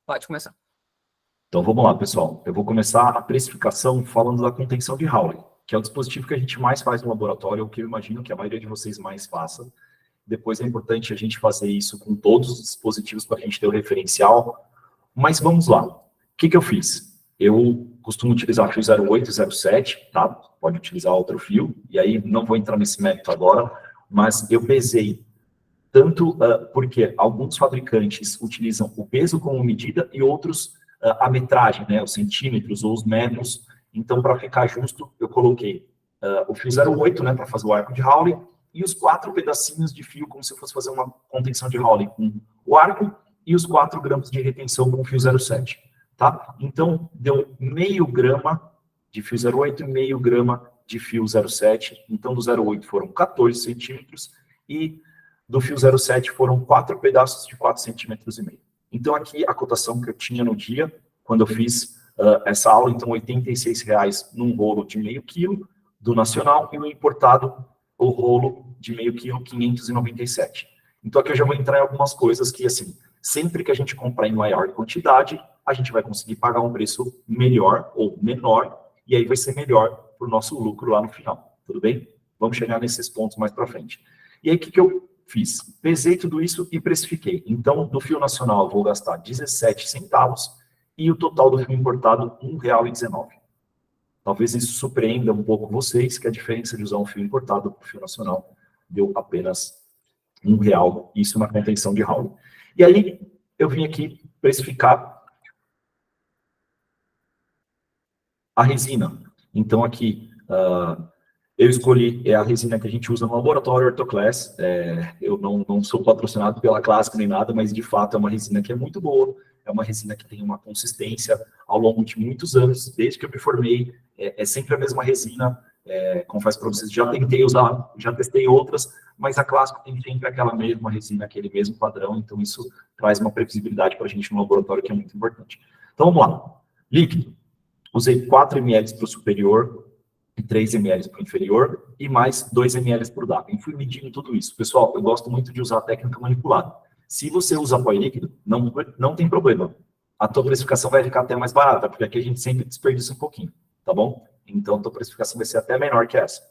Pode começar. Então vamos lá, pessoal. Eu vou começar a precificação falando da contenção de Hawley, que é o dispositivo que a gente mais faz no laboratório, o que eu imagino que a maioria de vocês mais faça. Depois é importante a gente fazer isso com todos os dispositivos para a gente ter o referencial. Mas vamos lá. O que eu fiz? Eu costumo utilizar fio 08 e 07, tá? Pode utilizar outro fio, e aí não vou entrar nesse mérito agora, mas eu pesei tanto porque alguns fabricantes utilizam o peso como medida e outros a metragem, né, os centímetros ou os metros. Então, para ficar justo, eu coloquei o fio 08, né, para fazer o arco de Hawley, e os 4 pedacinhos de fio, como se eu fosse fazer uma contenção de Hawley com o arco, e os 4 gramas de retenção com o fio 07, tá? Então, deu meio grama de fio 08 e meio grama de fio 07. Então, do 08 foram 14 centímetros e do fio 07 foram 4 pedaços de 4,5 centímetros. Então, aqui a cotação que eu tinha no dia, quando eu fiz essa aula, então, R$ 86,00 num rolo de meio quilo do nacional e no importado, o rolo de meio quilo, 597. Então, aqui eu já vou entrar em algumas coisas que, assim, sempre que a gente comprar em maior quantidade, a gente vai conseguir pagar um preço melhor ou menor, e aí vai ser melhor para o nosso lucro lá no final, tudo bem? Vamos chegar nesses pontos mais para frente. E aí, o que eu fiz? Pesei tudo isso e precifiquei. Então, do fio nacional, eu vou gastar 17 centavos e o total do fio importado, R$ 1,19. Talvez isso surpreenda um pouco vocês, que a diferença de usar um fio importado para o fio nacional deu apenas R$ 1, isso na contenção de Hawley. E aí, eu vim aqui precificar a resina. Então, aqui, eu escolhi a resina que a gente usa no laboratório Orthoclass. Eu não sou patrocinado pela Clássica nem nada, mas de fato é uma resina que é muito boa. É uma resina que tem uma consistência ao longo de muitos anos, desde que eu me formei. É sempre a mesma resina. Confesso para vocês, já tentei usar, já testei outras, mas a Clássica tem sempre aquela mesma resina, aquele mesmo padrão. Então isso traz uma previsibilidade para a gente no laboratório que é muito importante. Então vamos lá. Líquido. Usei 4 ml para o superior, 3 ml para o inferior e mais 2 ml para o W. E fui medindo tudo isso. Pessoal, eu gosto muito de usar a técnica manipulada. Se você usa apoio líquido, não tem problema. A tua precificação vai ficar até mais barata, porque aqui a gente sempre desperdiça um pouquinho, tá bom? Então, a tua precificação vai ser até menor que essa.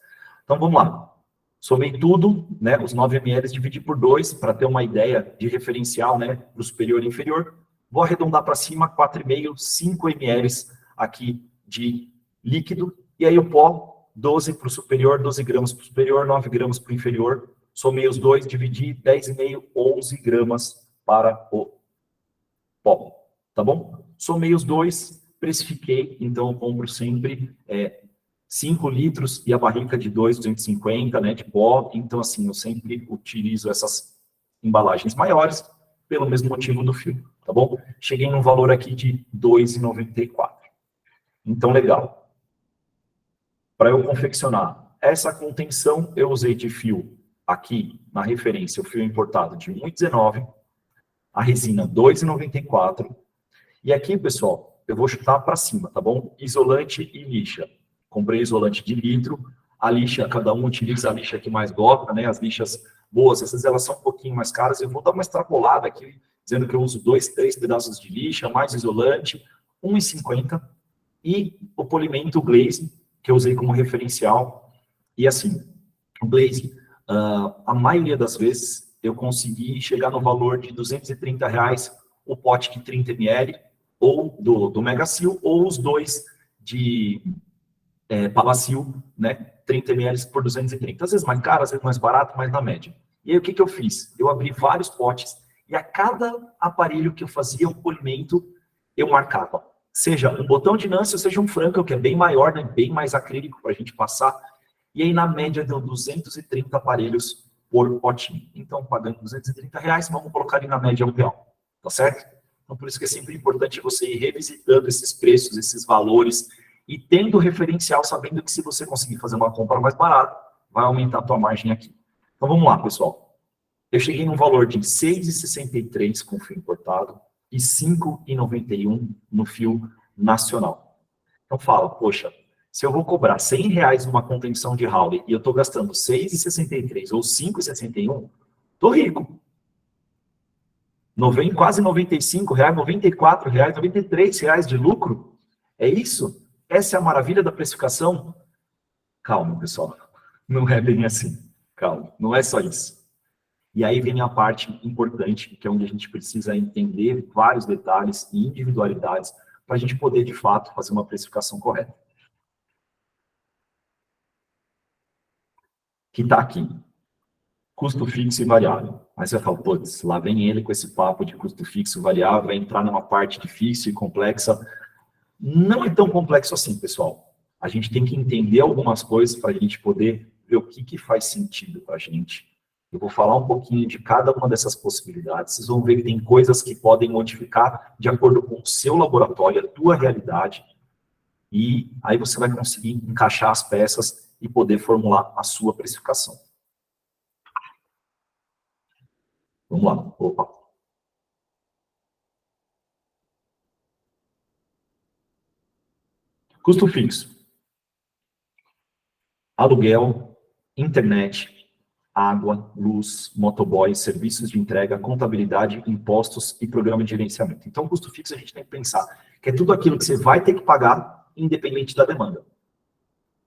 Então, vamos lá. Somei tudo, né, os 9 ml, dividi por 2, para ter uma ideia de referencial, né, para o superior e inferior. Vou arredondar para cima, 4,5, 5 ml aqui de líquido. E aí o pó, 12 para o superior, 12 gramas para o superior, 9 gramas para o inferior. Somei os dois, dividi 10,5, 11 gramas para o pó. Tá bom? Somei os dois, precifiquei, então eu compro sempre 5 litros e a barrica de 250, né, de pó. Então, assim, eu sempre utilizo essas embalagens maiores pelo mesmo motivo do fio, tá bom? Cheguei num valor aqui de R$ 2,94. Então, legal. Para eu confeccionar essa contenção, eu usei de fio aqui, na referência, o fio importado de 1,19, a resina 2,94. E aqui, pessoal, eu vou chutar para cima, tá bom? Isolante e lixa. Comprei isolante de litro. A lixa, cada um utiliza a lixa que mais gosta, né? As lixas boas, essas elas são um pouquinho mais caras. Eu vou dar uma extrapolada aqui, dizendo que eu uso 2, 3 pedaços de lixa, mais isolante, R$ 1,50. E o polimento glaze, que eu usei como referencial. E assim, o glaze, a maioria das vezes, eu consegui chegar no valor de R$ 230 o pote de 30 ml, ou do Megacil, ou os dois de Palacil, né, 30 ml por 230. Às vezes mais caro, às vezes mais barato, mas na média. E aí o que eu fiz? Eu abri vários potes, e a cada aparelho que eu fazia o polimento, eu marcava. Seja um botão de Nancy, ou seja um Frankel, que é bem maior, né, bem mais acrílico para a gente passar. E aí, na média, deu 230 aparelhos por potinho. Então, pagando R$ 230, vamos colocar ali na média R$ 1, tá certo? Então, por isso que é sempre importante você ir revisitando esses preços, esses valores, e tendo referencial, sabendo que se você conseguir fazer uma compra mais barata, vai aumentar a tua margem aqui. Então, vamos lá, pessoal. Eu cheguei num valor de R$ 6,63 com fio importado e R$ 5,91 no fio nacional. Então, fala, poxa, se eu vou cobrar R$ 100 numa contenção de Hawley e eu estou gastando R$ 6,63 ou R$ 5,61, estou rico. quase R$ 95, R$ 94, R$ 93 de lucro? É isso? Essa é a maravilha da precificação? Calma, pessoal. Não é bem assim. Calma, não é só isso. E aí vem a parte importante, que é onde a gente precisa entender vários detalhes e individualidades para a gente poder, de fato, fazer uma precificação correta. Que está aqui. Custo fixo e variável. Aí você fala, putz, lá vem ele com esse papo de custo fixo e variável, vai entrar numa parte difícil e complexa. Não é tão complexo assim, pessoal. A gente tem que entender algumas coisas para a gente poder ver o que faz sentido para a gente. Eu vou falar um pouquinho de cada uma dessas possibilidades. Vocês vão ver que tem coisas que podem modificar de acordo com o seu laboratório, a tua realidade. E aí você vai conseguir encaixar as peças e poder formular a sua precificação. Vamos lá. Opa. Custo fixo. Aluguel, internet, água, luz, motoboy, serviços de entrega, contabilidade, impostos e programa de gerenciamento. Então, custo fixo a gente tem que pensar que é tudo aquilo que você vai ter que pagar, independente da demanda.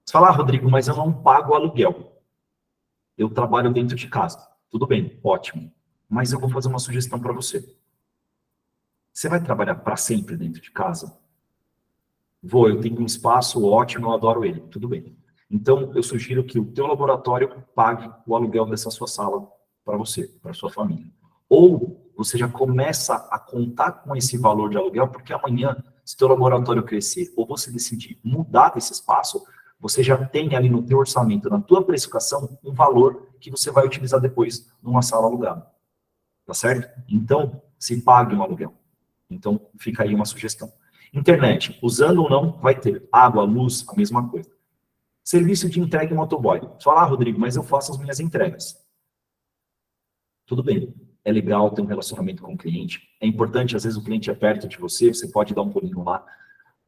Você fala, Rodrigo, mas eu não pago aluguel. Eu trabalho dentro de casa. Tudo bem, ótimo. Mas eu vou fazer uma sugestão para você. Você vai trabalhar para sempre dentro de casa? Vou, eu tenho um espaço ótimo, eu adoro ele. Tudo bem. Então, eu sugiro que o teu laboratório pague o aluguel dessa sua sala para você, para sua família. Ou você já começa a contar com esse valor de aluguel, porque amanhã, se o teu laboratório crescer, ou você decidir mudar desse espaço, você já tem ali no teu orçamento, na tua precificação, um valor que você vai utilizar depois numa sala alugada. Tá certo? Então, se pague um aluguel. Então, fica aí uma sugestão. Internet, usando ou não, vai ter água, luz, a mesma coisa. Serviço de entrega em motoboy. Você fala, Rodrigo, mas eu faço as minhas entregas. Tudo bem, é legal ter um relacionamento com o cliente. É importante, às vezes o cliente é perto de você, você pode dar um pulinho lá.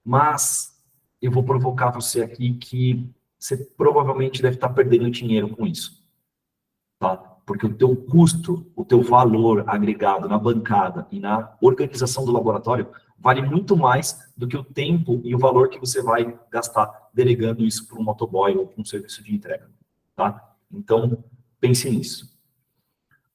Mas eu vou provocar você aqui que você provavelmente deve estar perdendo dinheiro com isso. Tá? Porque o teu custo, o teu valor agregado na bancada e na organização do laboratório vale muito mais do que o tempo e o valor que você vai gastar delegando isso para um motoboy ou para um serviço de entrega, tá? Então, pense nisso.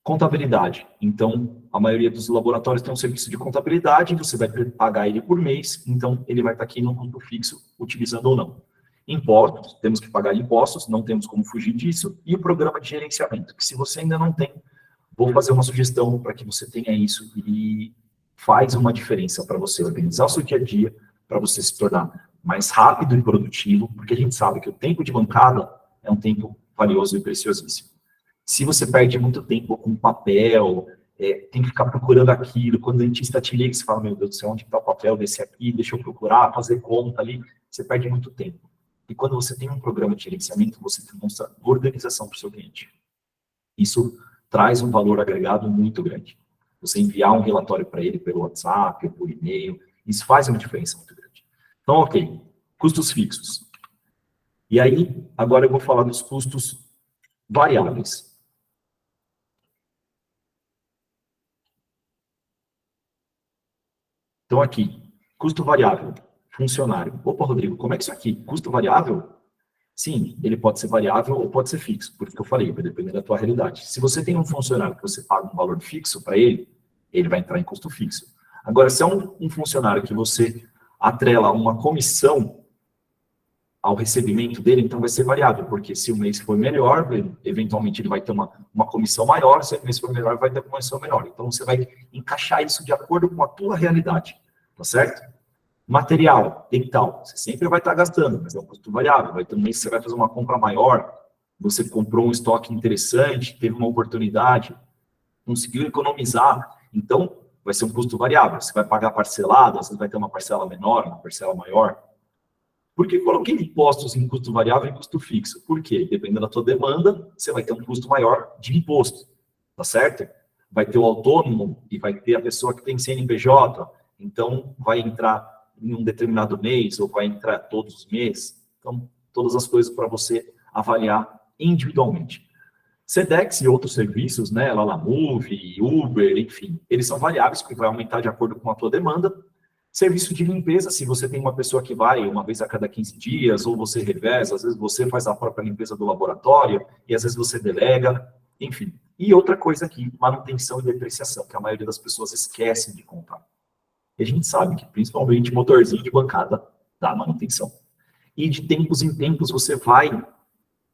Contabilidade. Então, a maioria dos laboratórios tem um serviço de contabilidade, você vai pagar ele por mês, então ele vai estar aqui no custo fixo, utilizando ou não. Impostos, temos que pagar impostos, não temos como fugir disso, e o programa de gerenciamento, que se você ainda não tem, vou fazer uma sugestão para que você tenha isso e faz uma diferença para você organizar o seu dia a dia, para você se tornar mais rápido e produtivo, porque a gente sabe que o tempo de bancada é um tempo valioso e preciosíssimo. Se você perde muito tempo com papel, tem que ficar procurando aquilo, quando o dentista te liga, você fala, meu Deus do céu, onde está o papel desse aqui, deixa eu procurar, fazer conta ali, você perde muito tempo. E quando você tem um programa de gerenciamento, você demonstra organização para o seu cliente. Isso traz um valor agregado muito grande. Você enviar um relatório para ele pelo WhatsApp ou por e-mail, isso faz uma diferença muito grande. Então, ok, custos fixos. E aí, agora eu vou falar dos custos variáveis. Então, aqui, custo variável, funcionário. Opa, Rodrigo, como é que isso aqui? Custo variável? Sim, ele pode ser variável ou pode ser fixo, por isso que eu falei, vai depender da tua realidade. Se você tem um funcionário que você paga um valor fixo para ele, ele vai entrar em custo fixo. Agora, se é um funcionário que você atrela uma comissão ao recebimento dele, então vai ser variável, porque se o mês for melhor, eventualmente ele vai ter uma comissão maior, se o mês for melhor, vai ter uma comissão melhor. Então, você vai encaixar isso de acordo com a tua realidade, tá certo? Material, dental, você sempre vai estar gastando, mas é um custo variável. Vai ter um mês que você vai fazer uma compra maior, você comprou um estoque interessante, teve uma oportunidade, conseguiu economizar, então vai ser um custo variável. Você vai pagar parcelado, você vai ter uma parcela menor, uma parcela maior. Por que coloquei impostos em custo variável e em custo fixo? Por quê? Dependendo da tua demanda, você vai ter um custo maior de imposto, tá certo? Vai ter o autônomo e vai ter a pessoa que tem CNPJ, então vai entrar em um determinado mês ou vai entrar todos os meses. Então, todas as coisas para você avaliar individualmente. Sedex e outros serviços, né, Lalamove, Uber, enfim, eles são variáveis que vai aumentar de acordo com a tua demanda. Serviço de limpeza, se você tem uma pessoa que vai uma vez a cada 15 dias, ou você reveza, às vezes você faz a própria limpeza do laboratório, e às vezes você delega, enfim. E outra coisa aqui, manutenção e depreciação, que a maioria das pessoas esquecem de contar. E a gente sabe que, principalmente, motorzinho de bancada dá manutenção. E de tempos em tempos você vai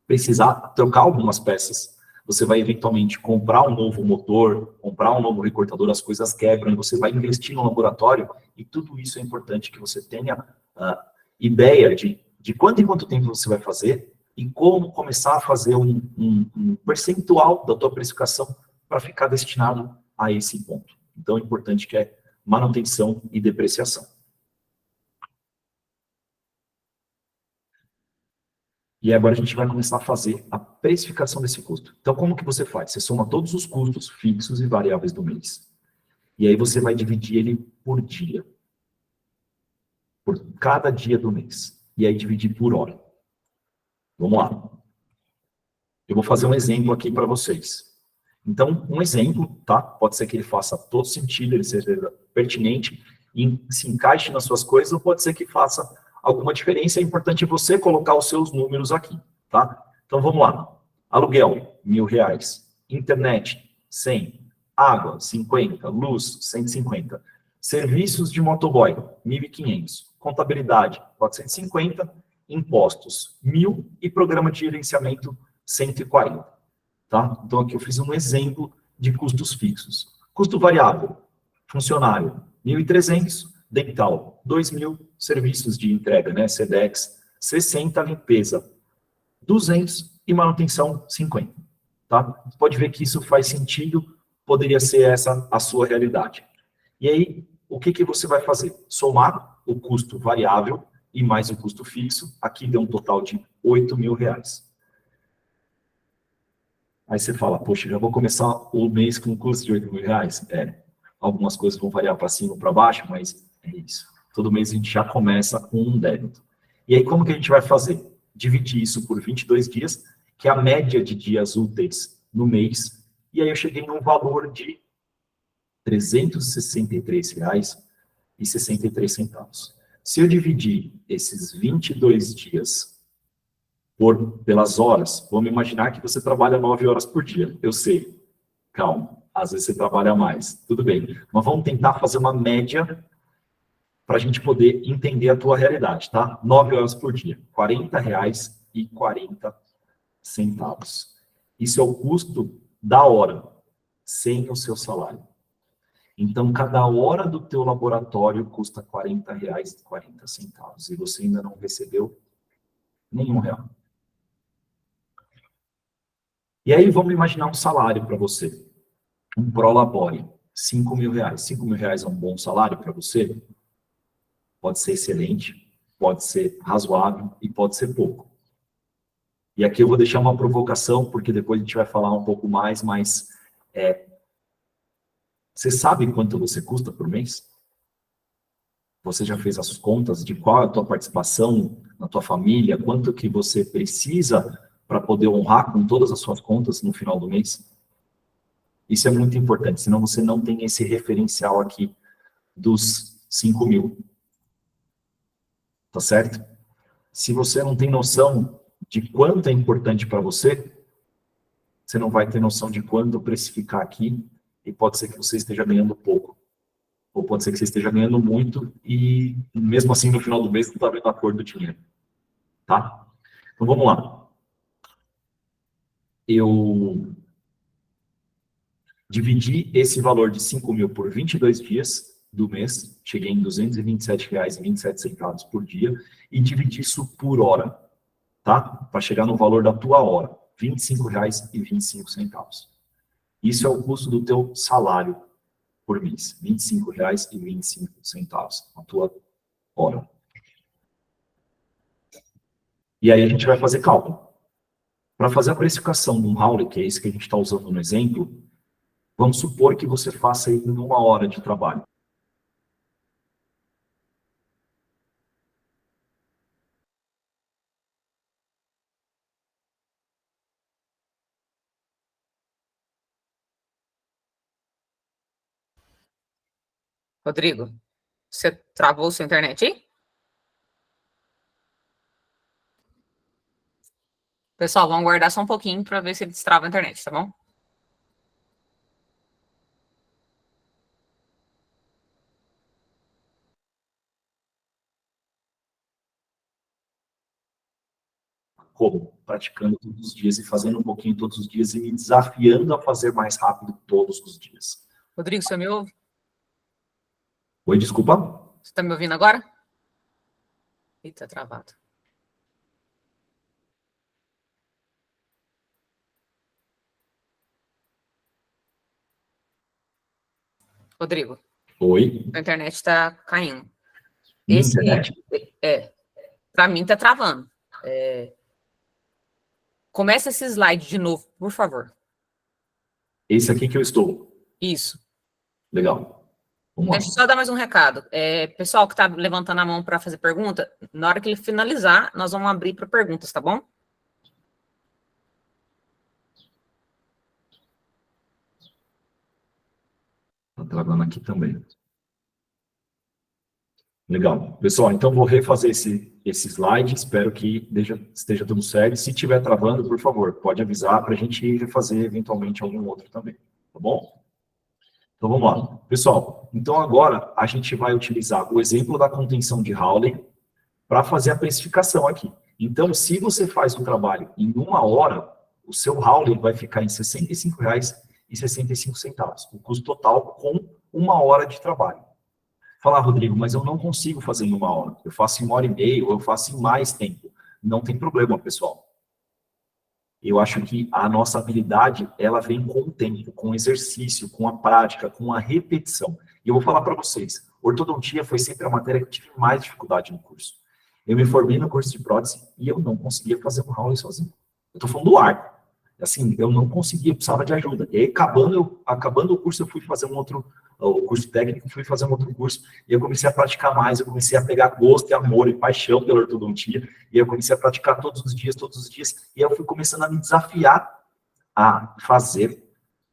precisar trocar algumas peças. Você vai eventualmente comprar um novo motor, comprar um novo recortador, as coisas quebram, e você vai investir no laboratório, e tudo isso é importante que você tenha ideia de quanto em quanto tempo você vai fazer e como começar a fazer um percentual da tua precificação para ficar destinado a esse ponto. Então, é importante que é manutenção e depreciação. E agora a gente vai começar a fazer a precificação desse custo. Então, como que você faz? Você soma todos os custos fixos e variáveis do mês. E aí você vai dividir ele por dia. Por cada dia do mês. E aí dividir por hora. Vamos lá. Eu vou fazer um exemplo aqui para vocês. Então, um exemplo, tá? Pode ser que ele faça todo sentido, ele seja pertinente, e se encaixe nas suas coisas, ou pode ser que faça alguma diferença. É importante você colocar os seus números aqui, tá? Então, vamos lá. Aluguel, R$ 1.000. Internet, 100. Água, 50. Luz, 150. Serviços de motoboy, 1.500. Contabilidade, 450. Impostos, 1.000. E programa de gerenciamento, 140. Tá? Então, aqui eu fiz um exemplo de custos fixos. Custo variável, funcionário, 1.300, dental, 2.000, serviços de entrega, né, Sedex, 60, limpeza, 200 e manutenção, 50. Tá? Você pode ver que isso faz sentido, poderia ser essa a sua realidade. E aí, o que você vai fazer? Somar o custo variável e mais o custo fixo, aqui deu um total de R$ 8.000. Aí você fala, poxa, já vou começar o mês com um custo de R$ 8.000? Algumas coisas vão variar para cima ou para baixo, mas é isso. Todo mês a gente já começa com um débito. E aí, como que a gente vai fazer? Dividir isso por 22 dias, que é a média de dias úteis no mês, e aí eu cheguei num valor de R$ 363,63. Se eu dividir esses 22 dias pelas horas, vamos imaginar que você trabalha 9 horas por dia. Eu sei, calma, às vezes você trabalha mais, tudo bem. Mas vamos tentar fazer uma média para a gente poder entender a tua realidade, tá? 9 horas por dia, R$ 40,40. Isso é o custo da hora, sem o seu salário. Então, cada hora do teu laboratório custa R$ 40,40. E você ainda não recebeu nenhum real. E aí, vamos imaginar um salário para você. Um prolabore, R$ 5.000. R$ 5.000 é um bom salário para você? Pode ser excelente, pode ser razoável e pode ser pouco. E aqui eu vou deixar uma provocação, porque depois a gente vai falar um pouco mais, mas você sabe quanto você custa por mês? Você já fez as contas de qual é a tua participação na tua família, quanto que você precisa para poder honrar com todas as suas contas no final do mês? Isso é muito importante, senão você não tem esse referencial aqui dos 5.000. Tá certo? Se você não tem noção de quanto é importante para você, você não vai ter noção de quanto precificar aqui, e pode ser que você esteja ganhando pouco. Ou pode ser que você esteja ganhando muito e, mesmo assim, no final do mês, não está vendo a cor do dinheiro. Tá? Então, vamos lá. Eu dividi esse valor de 5.000 por 22 dias do mês, cheguei em R$ 227,27 por dia, e dividi isso por hora, tá? Para chegar no valor da tua hora, R$ 25,25. Isso é o custo do teu salário por mês, R$ 25,25 a tua hora. E aí a gente vai fazer cálculo. Para fazer a precificação de um Howley, que é esse que a gente está usando no exemplo, vamos supor que você faça ele em 1 hora de trabalho. Rodrigo, você travou sua internet aí? Pessoal, vamos guardar só um pouquinho para ver se ele destrava a internet, tá bom? Como? Praticando todos os dias e fazendo um pouquinho todos os dias e me desafiando a fazer mais rápido todos os dias. Rodrigo, você me ouve? Oi, desculpa? Você está me ouvindo agora? Eita, travado. Rodrigo. Oi. A internet está caindo. Internet? Para mim está travando. Começa esse slide de novo, por favor. Esse aqui que eu estou. Isso. Legal. Vamos Deixa eu lá. só dar mais um recado. Pessoal que está levantando a mão para fazer pergunta, na hora que ele finalizar, nós vamos abrir para perguntas, tá bom? Está travando aqui também. Legal. Pessoal, então vou refazer esse slide, espero que esteja tudo certo. Se estiver travando, por favor, pode avisar para a gente refazer eventualmente algum outro também, tá bom? Então vamos lá. Pessoal, então agora a gente vai utilizar o exemplo da contenção de Hawley para fazer a precificação aqui. Então, se você faz um trabalho em 1 hora, o seu Hawley vai ficar em R$ 65,65, o custo total com 1 hora de trabalho. Falar, Rodrigo, mas eu não consigo fazer em 1 hora. Eu faço em 1h30, ou eu faço em mais tempo. Não tem problema, pessoal. Eu acho que a nossa habilidade, ela vem com o tempo, com o exercício, com a prática, com a repetição. E eu vou falar para vocês, ortodontia foi sempre a matéria que eu tive mais dificuldade no curso. Eu me formei no curso de prótese e eu não conseguia fazer um Hawley sozinho. Eu estou falando do ar. Assim, eu não conseguia, eu precisava de ajuda. E aí, acabando o curso, eu fui fazer o curso técnico, fui fazer um outro curso, e eu comecei a praticar mais, eu comecei a pegar gosto e amor e paixão pela ortodontia, e eu comecei a praticar todos os dias, e eu fui começando a me desafiar a fazer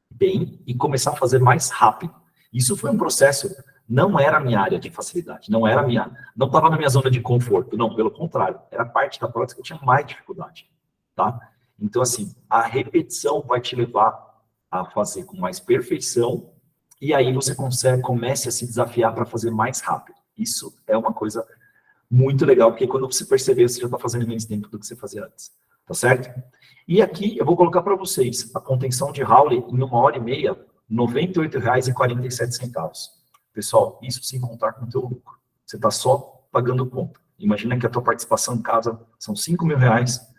bem e começar a fazer mais rápido. Isso foi um processo, não era a minha área de facilidade, não estava na minha zona de conforto, não, pelo contrário, era parte da prótese que eu tinha mais dificuldade, tá? Então, assim, a repetição vai te levar a fazer com mais perfeição, e aí você comece a se desafiar para fazer mais rápido. Isso é uma coisa muito legal, porque quando você perceber, você já está fazendo menos tempo do que você fazia antes, tá certo? E aqui eu vou colocar para vocês a contenção de Hawley em 1h30, R$ 98,47. Pessoal, isso sem contar com o teu lucro. Você está só pagando conta. Imagina que a tua participação em casa são R$ 5.000,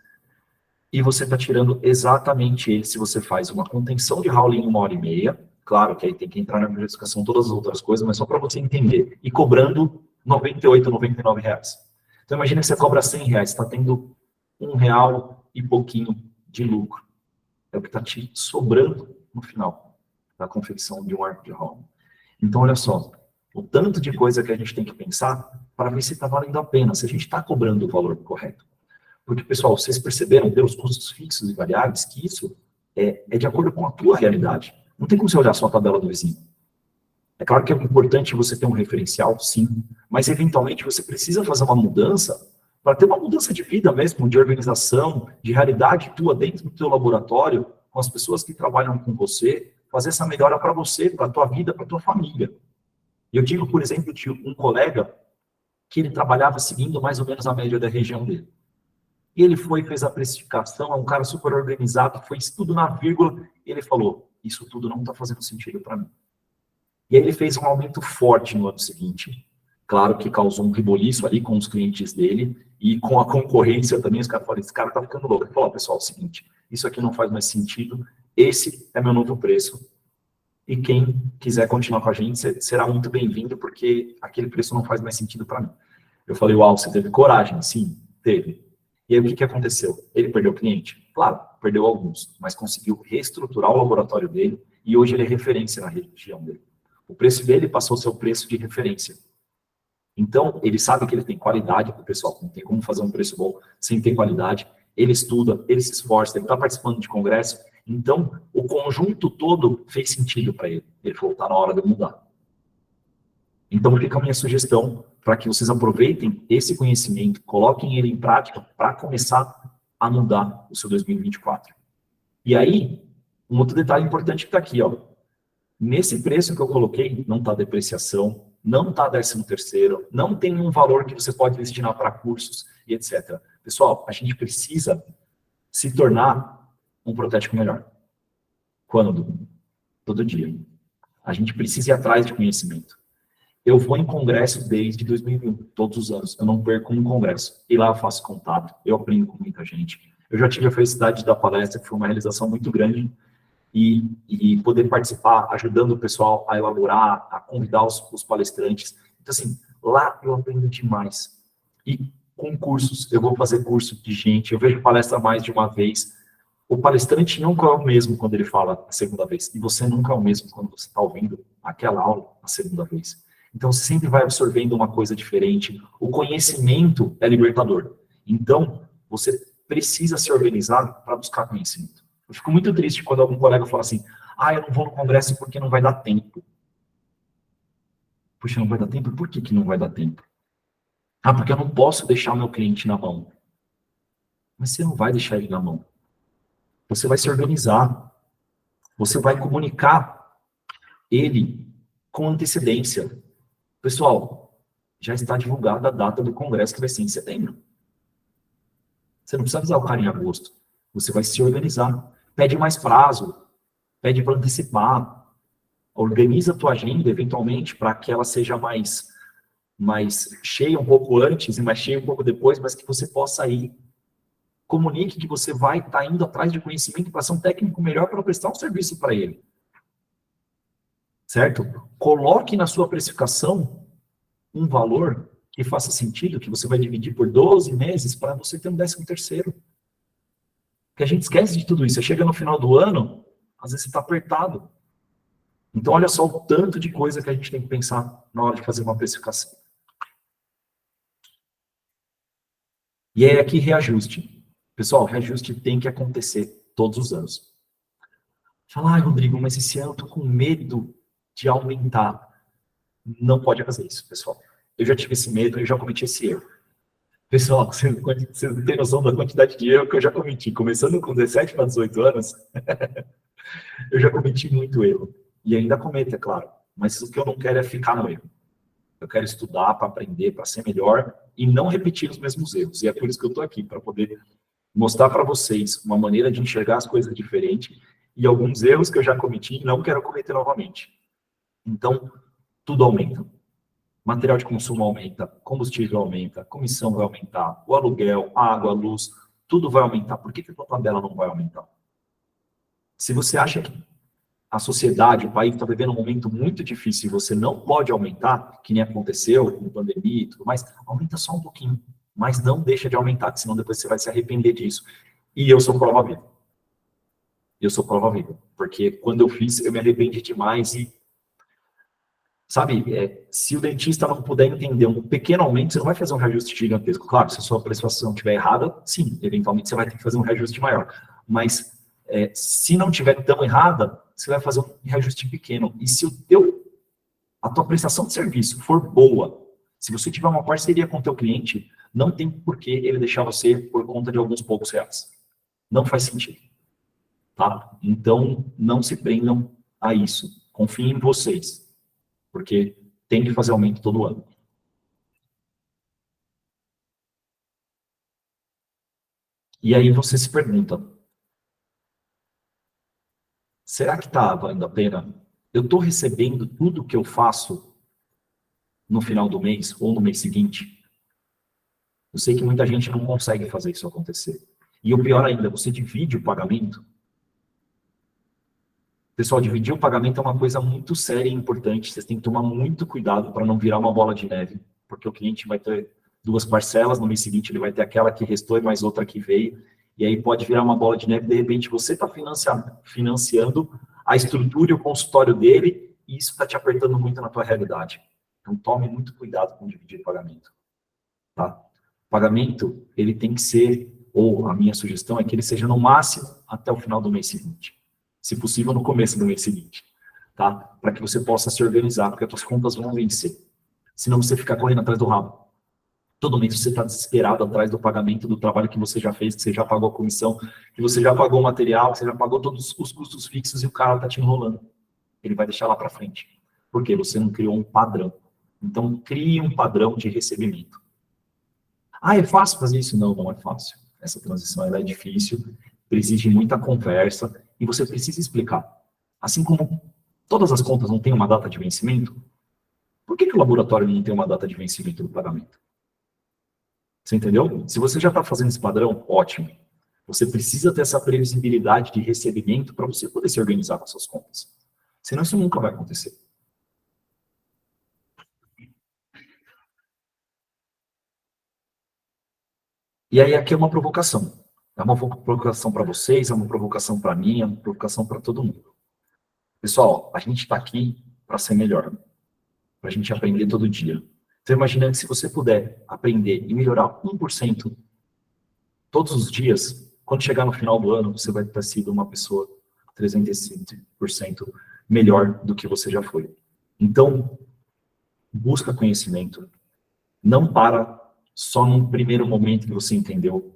e você está tirando exatamente ele se você faz uma contenção de Hawley em 1h30, claro que aí tem que entrar na precificação todas as outras coisas, mas só para você entender, e cobrando R$ 98, R$ 99. Então imagina que você cobra R$ 100, está tendo R$ 1 e pouquinho de lucro. É o que está te sobrando no final da confecção de um arco de Hawley. Então olha só, o tanto de coisa que a gente tem que pensar para ver se está valendo a pena, se a gente está cobrando o valor correto. Porque, pessoal, vocês perceberam, pelos custos fixos e variáveis, que isso é de acordo com a tua realidade. Não tem como você olhar só a tabela do vizinho. É claro que é importante você ter um referencial, sim, mas eventualmente você precisa fazer uma mudança para ter uma mudança de vida mesmo, de organização, de realidade tua dentro do teu laboratório, com as pessoas que trabalham com você, fazer essa melhora para você, para a tua vida, para a tua família. Eu digo, por exemplo, de um colega que ele trabalhava seguindo mais ou menos a média da região dele. E ele fez a precificação, é um cara super organizado, fez tudo na vírgula, e ele falou, isso tudo não está fazendo sentido para mim. E aí ele fez um aumento forte no ano seguinte, claro que causou um reboliço ali com os clientes dele, e com a concorrência também, os caras falaram, esse cara tá ficando louco. Ele falou, pessoal, é o seguinte, isso aqui não faz mais sentido, esse é meu novo preço, e quem quiser continuar com a gente será muito bem-vindo, porque aquele preço não faz mais sentido para mim. Eu falei, uau, você teve coragem? Sim, teve. E aí, o que aconteceu? Ele perdeu o cliente? Claro, perdeu alguns, mas conseguiu reestruturar o laboratório dele e hoje ele é referência na região dele. O preço dele passou a ser o preço de referência. Então, ele sabe que ele tem qualidade para o pessoal, não tem como fazer um preço bom sem ter qualidade. Ele estuda, ele se esforça, ele está participando de congresso. Então, o conjunto todo fez sentido para ele. Ele falou, está na hora de mudar. Então, fica a minha sugestão para que vocês aproveitem esse conhecimento, coloquem ele em prática para começar a mudar o seu 2024. E aí, um outro detalhe importante que está aqui, ó. Nesse preço que eu coloquei, não está depreciação, não está 13º, não tem um valor que você pode destinar para cursos e etc. Pessoal, a gente precisa se tornar um protético melhor. Quando? Todo dia. A gente precisa ir atrás de conhecimento. Eu vou em congresso desde 2001, todos os anos. Eu não perco um congresso. E lá eu faço contato, eu aprendo com muita gente. Eu já tive a felicidade da palestra, que foi uma realização muito grande, e poder participar, ajudando o pessoal a elaborar, a convidar os palestrantes. Então, assim, lá eu aprendo demais. E com cursos, eu vou fazer curso de gente, eu vejo palestra mais de uma vez. O palestrante nunca é o mesmo quando ele fala a segunda vez, e você nunca é o mesmo quando você está ouvindo aquela aula a segunda vez. Então, você sempre vai absorvendo uma coisa diferente. O conhecimento é libertador. Então, você precisa se organizar para buscar conhecimento. Eu fico muito triste quando algum colega fala assim, eu não vou no congresso porque não vai dar tempo. Puxa, não vai dar tempo? Por que não vai dar tempo? Porque eu não posso deixar o meu cliente na mão. Mas você não vai deixar ele na mão. Você vai se organizar. Você vai comunicar ele com antecedência. Pessoal, já está divulgada a data do congresso que vai ser em setembro. Você não precisa avisar o cara em agosto. Você vai se organizar. Pede mais prazo. Pede para antecipar. Organiza a tua agenda, eventualmente, para que ela seja mais cheia um pouco antes e mais cheia um pouco depois, mas que você possa ir. Comunique que você vai estar indo atrás de conhecimento para ser um técnico melhor para prestar um serviço para ele. Certo? Coloque na sua precificação um valor que faça sentido, que você vai dividir por 12 meses para você ter um 13º. Porque a gente esquece de tudo isso. Você chega no final do ano, às vezes você está apertado. Então, olha só o tanto de coisa que a gente tem que pensar na hora de fazer uma precificação. E é aqui reajuste. Pessoal, reajuste tem que acontecer todos os anos. Fala, Rodrigo, mas esse ano eu estou com medo de aumentar. Não pode fazer isso, pessoal. Eu já tive esse medo, eu já cometi esse erro. Pessoal, vocês não têm noção da quantidade de erro que eu já cometi. Começando com 17 para 18 anos, eu já cometi muito erro. E ainda cometo, é claro. Mas o que eu não quero é ficar no erro. Eu quero estudar para aprender, para ser melhor e não repetir os mesmos erros. E é por isso que eu estou aqui, para poder mostrar para vocês uma maneira de enxergar as coisas diferente e alguns erros que eu já cometi e não quero cometer novamente. Então, tudo aumenta. Material de consumo aumenta, combustível aumenta, comissão vai aumentar, o aluguel, a água, a luz, tudo vai aumentar. Por que a tua tabela não vai aumentar? Se você acha que a sociedade, o país está vivendo um momento muito difícil e você não pode aumentar, que nem aconteceu com pandemia e tudo mais, aumenta só um pouquinho, mas não deixa de aumentar, senão depois você vai se arrepender disso. E eu sou prova viva. Eu sou prova viva, porque quando eu fiz, eu me arrependi demais e, sabe, se o dentista não puder entender um pequeno aumento, você não vai fazer um reajuste gigantesco. Claro, se a sua prestação estiver errada, sim, eventualmente você vai ter que fazer um reajuste maior. Mas se não estiver tão errada, você vai fazer um reajuste pequeno. E se a tua prestação de serviço for boa, se você tiver uma parceria com o teu cliente, não tem por que ele deixar você por conta de alguns poucos reais. Não faz sentido. Tá? Então, não se prendam a isso. Confiem em vocês. Porque tem que fazer aumento todo ano. E aí você se pergunta, será que está valendo a pena? Eu estou recebendo tudo que eu faço no final do mês ou no mês seguinte? Eu sei que muita gente não consegue fazer isso acontecer. E o pior ainda, você divide o pagamento. Pessoal, dividir o pagamento é uma coisa muito séria e importante. Vocês têm que tomar muito cuidado para não virar uma bola de neve. Porque o cliente vai ter 2 parcelas, no mês seguinte ele vai ter aquela que restou e mais outra que veio. E aí pode virar uma bola de neve, de repente você está financiando a estrutura e o consultório dele, e isso está te apertando muito na tua realidade. Então tome muito cuidado com dividir o pagamento. Tá? O pagamento, ele tem que ser, ou a minha sugestão é que ele seja no máximo até o final do mês seguinte. Se possível, no começo do mês seguinte. Tá? Para que você possa se organizar, porque as tuas contas vão vencer. Senão você fica correndo atrás do rabo. Todo mês você está desesperado atrás do pagamento do trabalho que você já fez, que você já pagou a comissão, que você já pagou o material, que você já pagou todos os custos fixos e o cara está te enrolando. Ele vai deixar lá para frente. Por quê? Você não criou um padrão. Então, crie um padrão de recebimento. Ah, é fácil fazer isso? Não, não é fácil. Essa transição ela é difícil, exige muita conversa e você precisa explicar. Assim como todas as contas não têm uma data de vencimento, por que o laboratório não tem uma data de vencimento do pagamento? Você entendeu? Se você já está fazendo esse padrão, ótimo. Você precisa ter essa previsibilidade de recebimento para você poder se organizar com as suas contas. Senão isso nunca vai acontecer. E aí aqui é uma provocação. É uma provocação para vocês, é uma provocação para mim, é uma provocação para todo mundo. Pessoal, a gente está aqui para ser melhor, para a gente aprender todo dia. Então, imaginando que se você puder aprender e melhorar 1% todos os dias, quando chegar no final do ano, você vai ter sido uma pessoa 305% melhor do que você já foi. Então, busca conhecimento. Não para só num primeiro momento que você entendeu.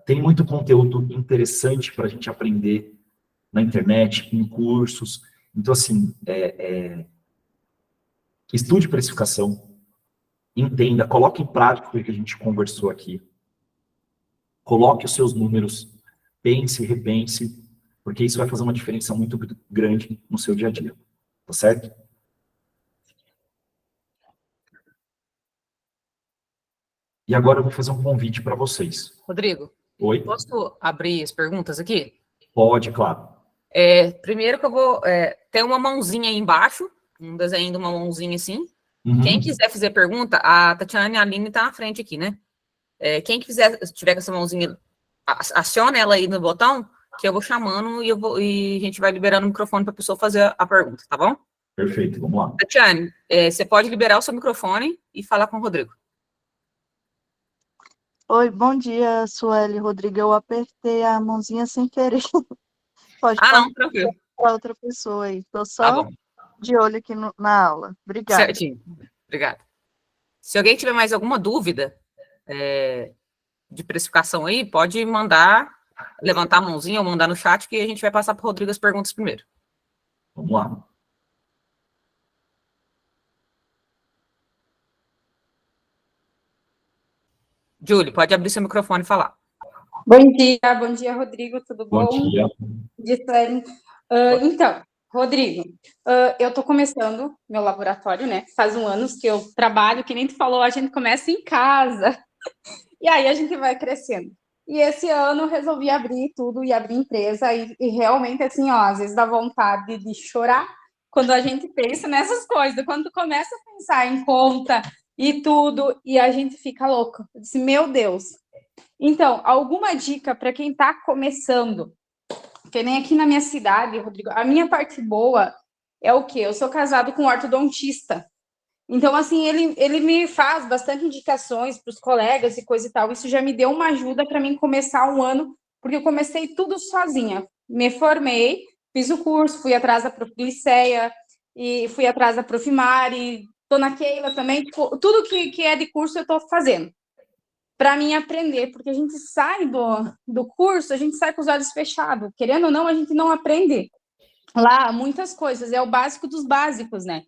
Tem muito conteúdo interessante para a gente aprender na internet, em cursos. Então, assim, estude precificação, entenda, coloque em prática o que a gente conversou aqui. Coloque os seus números, pense, repense, porque isso vai fazer uma diferença muito grande no seu dia a dia. Tá certo? E agora eu vou fazer um convite para vocês. Rodrigo, Oi? posso abrir as perguntas aqui? Pode, claro. Primeiro que eu vou... tem uma mãozinha aí embaixo, um desenho de uma mãozinha assim. Uhum. Quem quiser fazer pergunta, a Tatiana e a Aline tá na frente aqui, né? Quem quiser, se tiver com essa mãozinha, aciona ela aí no botão, que eu vou chamando e a gente vai liberando o microfone para a pessoa fazer a pergunta, tá bom? Perfeito, vamos lá. Tatiane, você pode liberar o seu microfone e falar com o Rodrigo. Oi, bom dia, Sueli, Rodrigo. Eu apertei a mãozinha sem querer. Pode passar Não, tranquilo. para outra pessoa aí. Estou Tá só bom. de olho aqui na aula. Obrigada. Certinho. Obrigada. Se alguém tiver mais alguma dúvida de precificação aí, pode mandar, levantar a mãozinha ou mandar no chat que a gente vai passar para o Rodrigo as perguntas primeiro. Vamos lá. Júlio, pode abrir seu microfone e falar. Bom dia, Rodrigo, tudo bom? Bom dia. Então, Rodrigo, eu estou começando meu laboratório, né? Faz 1 ano que eu trabalho, que nem tu falou, a gente começa em casa, e aí a gente vai crescendo. E esse ano eu resolvi abrir tudo e abrir empresa, e realmente, assim, ó, às vezes dá vontade de chorar quando a gente pensa nessas coisas, quando tu começa a pensar em conta e tudo, e a gente fica louco. Eu disse, meu Deus. Então, alguma dica para quem está começando? Que nem aqui na minha cidade, Rodrigo, a minha parte boa é o quê? Eu sou casado com um ortodontista. Então, assim, ele me faz bastante indicações para os colegas e coisa e tal. Isso já me deu uma ajuda para mim começar um ano, porque eu comecei tudo sozinha. Me formei, fiz o curso, fui atrás da Prof. Liceia, e fui atrás da Prof. Mari, Dona Keila também. Tipo, tudo que é de curso eu estou fazendo para mim aprender, porque a gente sai do curso, a gente sai com os olhos fechados. Querendo ou não, a gente não aprende lá muitas coisas, é o básico dos básicos, né?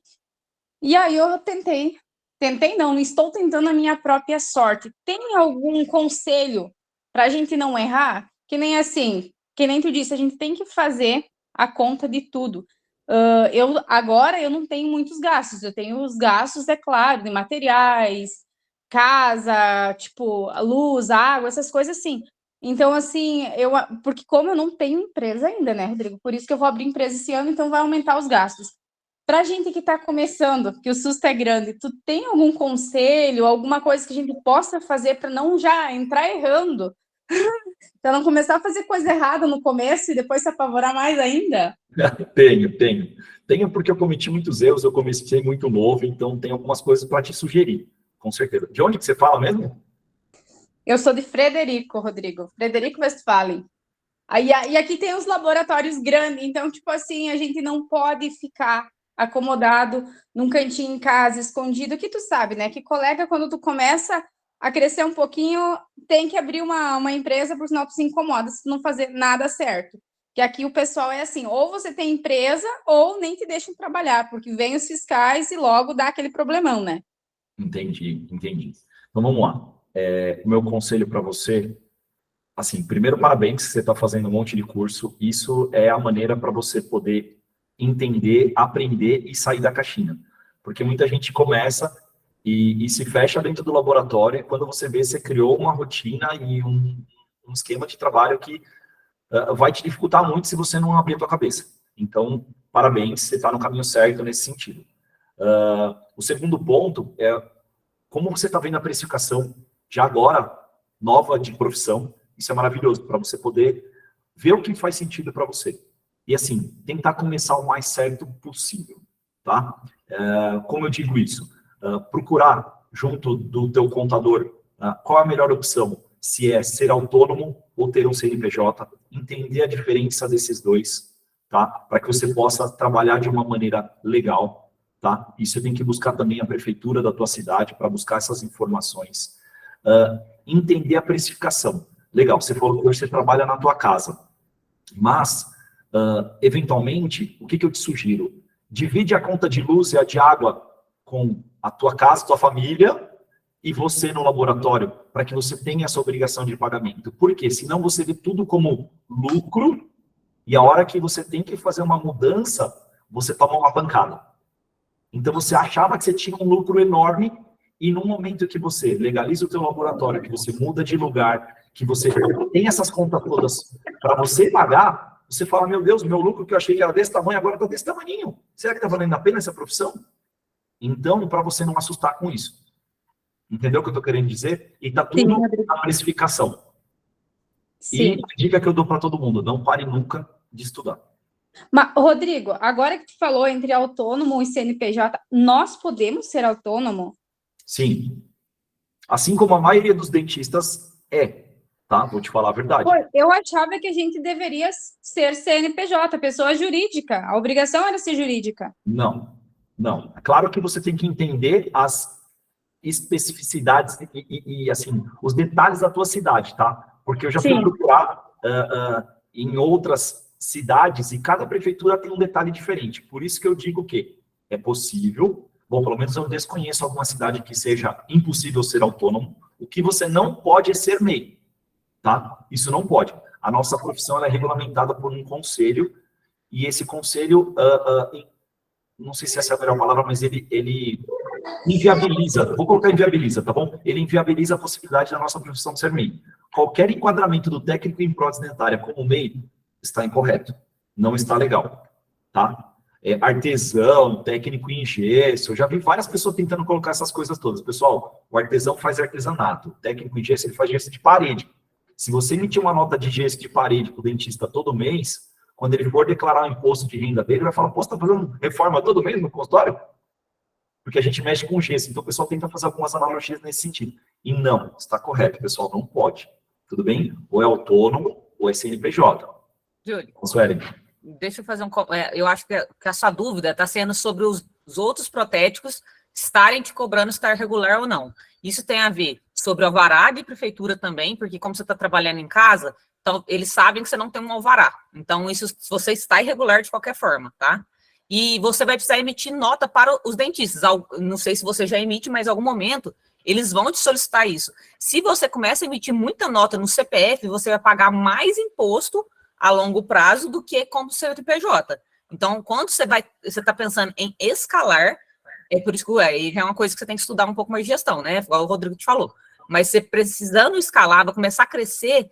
E aí eu tentei não estou tentando a minha própria sorte. Tem algum conselho para a gente não errar? Que nem assim, que nem tu disse, a gente tem que fazer a conta de tudo. Agora eu não tenho muitos gastos, eu tenho os gastos, é claro, de materiais, casa, tipo, luz, água, essas coisas assim. Então, assim, porque como eu não tenho empresa ainda, né, Rodrigo? Por isso que eu vou abrir empresa esse ano, então vai aumentar os gastos. Para a gente que está começando, que o susto é grande, tu tem algum conselho, alguma coisa que a gente possa fazer para não já entrar errando? Para não começar a fazer coisa errada no começo e depois se apavorar mais ainda? Tenho porque eu cometi muitos erros, eu comecei muito novo, então tem algumas coisas para te sugerir, com certeza. De onde que você fala mesmo? Eu sou de Frederico, Rodrigo. Frederico Westphalen. E aqui tem os laboratórios grandes, então, tipo assim, a gente não pode ficar acomodado num cantinho em casa, escondido, que tu sabe, né? Que colega, quando tu começa a crescer um pouquinho, tem que abrir uma empresa, porque senão tu se incomoda se tu não fazer nada certo. Que aqui o pessoal é assim, ou você tem empresa, ou nem te deixam trabalhar, porque vem os fiscais e logo dá aquele problemão, né? Entendi. Então vamos lá. O meu conselho para você, assim, primeiro, parabéns, você está fazendo um monte de curso. Isso é a maneira para você poder entender, aprender e sair da caixinha. Porque muita gente começa e se fecha dentro do laboratório, e quando você vê, você criou uma rotina e um esquema de trabalho que vai te dificultar muito se você não abrir a tua cabeça. Então, parabéns, você está no caminho certo nesse sentido. O segundo ponto é como você está vendo a precificação de agora, nova de profissão. Isso é maravilhoso, para você poder ver o que faz sentido para você. E assim, tentar começar o mais certo possível, tá? Como eu digo isso? Procurar junto do teu contador qual a melhor opção, se é ser autônomo ou ter um CNPJ, entender a diferença desses dois, tá? Para que você possa trabalhar de uma maneira legal, tá? E você tem que buscar também a prefeitura da tua cidade para buscar essas informações. Entender a precificação. Legal, você falou que hoje você trabalha na tua casa, mas, eventualmente, o que eu te sugiro? Divide a conta de luz e a de água com a tua casa, tua família e você no laboratório, para que você tenha essa obrigação de pagamento. Por quê? Senão você vê tudo como lucro e a hora que você tem que fazer uma mudança, você toma uma pancada. Então, você achava que você tinha um lucro enorme e no momento que você legaliza o teu laboratório, que você muda de lugar, que você tem essas contas todas para você pagar, você fala, meu Deus, meu lucro que eu achei que era desse tamanho, agora está desse tamanho. Será que está valendo a pena essa profissão? Então, para você não assustar com isso. Entendeu o que eu estou querendo dizer? E está tudo na precificação. Sim. E a dica que eu dou para todo mundo, não pare nunca de estudar. Mas, Rodrigo, agora que tu falou entre autônomo e CNPJ, nós podemos ser autônomo? Sim. Assim como a maioria dos dentistas tá? Vou te falar a verdade. Pô, eu achava que a gente deveria ser CNPJ, pessoa jurídica. A obrigação era ser jurídica. Não. É claro que você tem que entender as especificidades e assim, os detalhes da tua cidade, tá? Porque eu já fui procurar em outras cidades e cada prefeitura tem um detalhe diferente. Por isso que eu digo que é possível, bom, pelo menos eu desconheço alguma cidade que seja impossível ser autônomo. O que você não pode é ser MEI, tá? Isso não pode. A nossa profissão ela é regulamentada por um conselho e esse conselho, não sei se essa é a melhor palavra, mas ele inviabiliza, vou colocar inviabiliza, tá bom? Ele inviabiliza a possibilidade da nossa profissão de ser MEI. Qualquer enquadramento do técnico em prótese dentária como MEI está incorreto, não está legal, tá? Artesão, técnico em gesso, eu já vi várias pessoas tentando colocar essas coisas todas. Pessoal, o artesão faz artesanato, o técnico em gesso, ele faz gesso de parede. Se você emitir uma nota de gesso de parede para o dentista todo mês, quando ele for declarar o imposto de renda dele, ele vai falar, pô, você está fazendo reforma todo mês no consultório? Porque a gente mexe com gesso, então o pessoal tenta fazer algumas analogias nesse sentido. E não, está correto, pessoal, não pode. Tudo bem? Ou é autônomo, ou é CNPJ. Júlio, Suelen. deixa eu fazer eu acho que essa dúvida está sendo sobre os outros protéticos estarem te cobrando estar regular ou não. Isso tem a ver sobre o alvará de prefeitura também, porque como você está trabalhando em casa, então eles sabem que você não tem um alvará. Então, isso você está irregular de qualquer forma, tá? E você vai precisar emitir nota para os dentistas. Não sei se você já emite, mas em algum momento eles vão te solicitar isso. Se você começa a emitir muita nota no CPF, você vai pagar mais imposto a longo prazo do que como CNPJ. Então, quando você está pensando em escalar, é por isso que é uma coisa que você tem que estudar um pouco mais de gestão, né? Igual o Rodrigo te falou. Mas você precisando escalar, vai começar a crescer,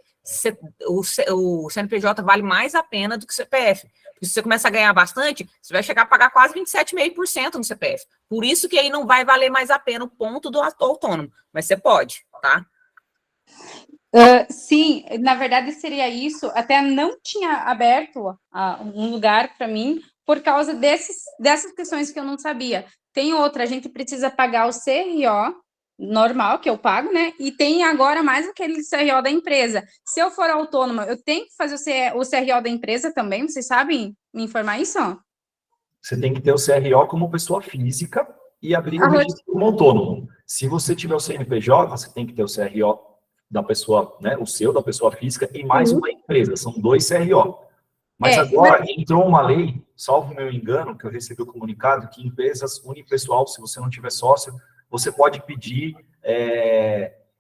o CNPJ vale mais a pena do que o CPF. Porque se você começa a ganhar bastante, você vai chegar a pagar quase 27,5% no CPF. Por isso que aí não vai valer mais a pena o ponto do autônomo. Mas você pode, tá? Sim, na verdade seria isso. Até não tinha aberto um lugar para mim por causa dessas questões que eu não sabia. Tem outra, a gente precisa pagar o CRO normal, que eu pago, né? E tem agora mais aquele CRO da empresa. Se eu for autônoma, eu tenho que fazer o CRO da empresa também? Vocês sabem me informar isso? Você tem que ter o CRO como pessoa física e abrir o registro como autônomo. Se você tiver o CNPJ, você tem que ter o CRO da pessoa, né, o seu, da pessoa física, e mais uma empresa, são 2 CRO. Mas agora entrou uma lei, salvo meu engano, que eu recebi o comunicado, que empresas unipessoal, se você não tiver sócio, você pode pedir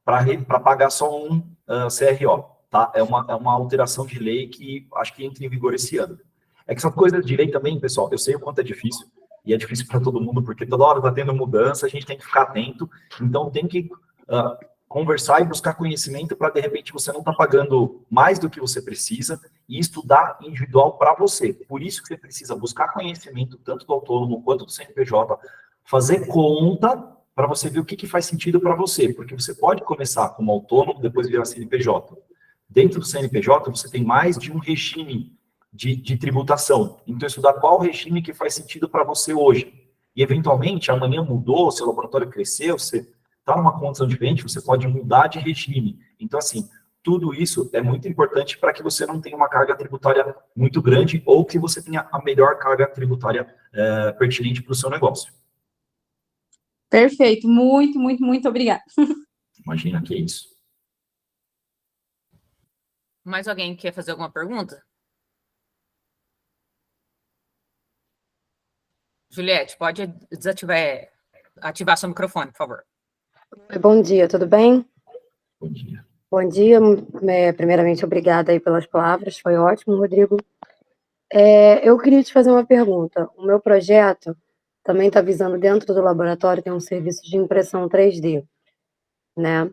para pagar só um CRO, tá? É uma alteração de lei que acho que entra em vigor esse ano. É que essa coisa de lei também, pessoal, eu sei o quanto é difícil, e é difícil para todo mundo, porque toda hora está tendo mudança, a gente tem que ficar atento, então tem que conversar e buscar conhecimento para, de repente, você não estar pagando mais do que você precisa e estudar individual para você. Por isso que você precisa buscar conhecimento, tanto do autônomo quanto do CNPJ, fazer conta para você ver o que faz sentido para você, porque você pode começar como autônomo, depois virar CNPJ. Dentro do CNPJ, você tem mais de um regime de tributação. Então, estudar qual regime que faz sentido para você hoje. E, eventualmente, amanhã mudou, seu laboratório cresceu, você está numa condição diferente, você pode mudar de regime. Então, assim, tudo isso é muito importante para que você não tenha uma carga tributária muito grande ou que você tenha a melhor carga tributária pertinente para o seu negócio. Perfeito. Muito, muito, muito obrigada. Imagina que é isso. Mais alguém quer fazer alguma pergunta? Juliette, pode ativar seu microfone, por favor. Bom dia, tudo bem? Bom dia. Bom dia, primeiramente, obrigada aí pelas palavras, foi ótimo, Rodrigo. Eu queria te fazer uma pergunta. O meu projeto também está visando, dentro do laboratório, ter um serviço de impressão 3D, né?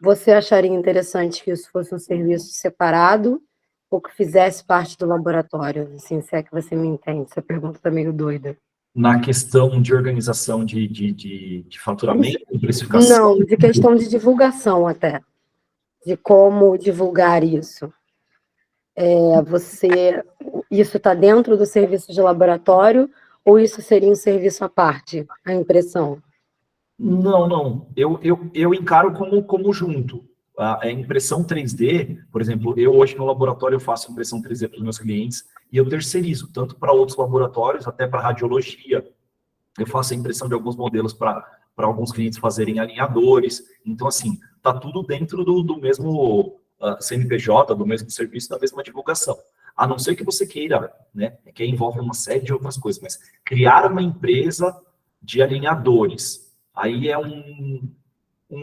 Você acharia interessante que isso fosse um serviço separado ou que fizesse parte do laboratório? Assim, se é que você me entende, essa pergunta está meio doida. Na questão de organização de faturamento, de precificação? Não, de questão de divulgação até, de como divulgar isso. Isso está dentro do serviço de laboratório ou isso seria um serviço à parte, a impressão? Não. Eu encaro como junto. A impressão 3D, por exemplo, eu hoje no laboratório eu faço impressão 3D para os meus clientes e eu terceirizo, tanto para outros laboratórios, até para radiologia. Eu faço a impressão de alguns modelos para alguns clientes fazerem alinhadores. Então, assim, está tudo dentro do mesmo CNPJ, do mesmo serviço, da mesma divulgação. A não ser que você queira, né, que envolve uma série de outras coisas, mas criar uma empresa de alinhadores, aí é um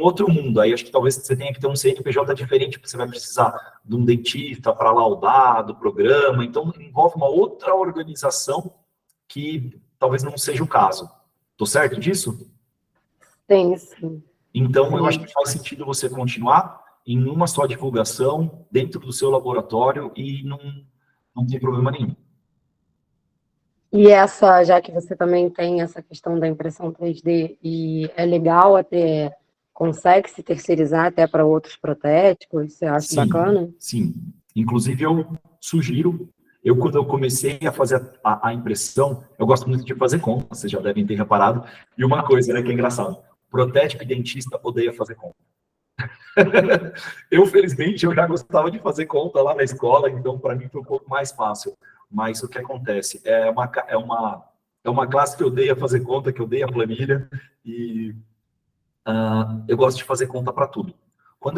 outro mundo. Aí acho que talvez você tenha que ter um CNPJ diferente, porque você vai precisar de um dentista para laudar do programa. Então, envolve uma outra organização que talvez não seja o caso. Tô certo disso? Sim. Então, eu acho que faz sentido você continuar em uma só divulgação, dentro do seu laboratório, e não tem problema nenhum. E já que você também tem essa questão da impressão 3D, e é legal até, consegue se terceirizar até para outros protéticos, você acha bacana? Sim. Inclusive, eu sugiro, quando eu comecei a fazer a impressão, eu gosto muito de fazer conta, vocês já devem ter reparado, e uma coisa, né, que é engraçado, protético e dentista odeia fazer conta. Felizmente, eu já gostava de fazer conta lá na escola, então para mim foi um pouco mais fácil. Mas o que acontece? É uma classe que odeia fazer conta, que odeia planilha, e eu gosto de fazer conta para tudo. Quando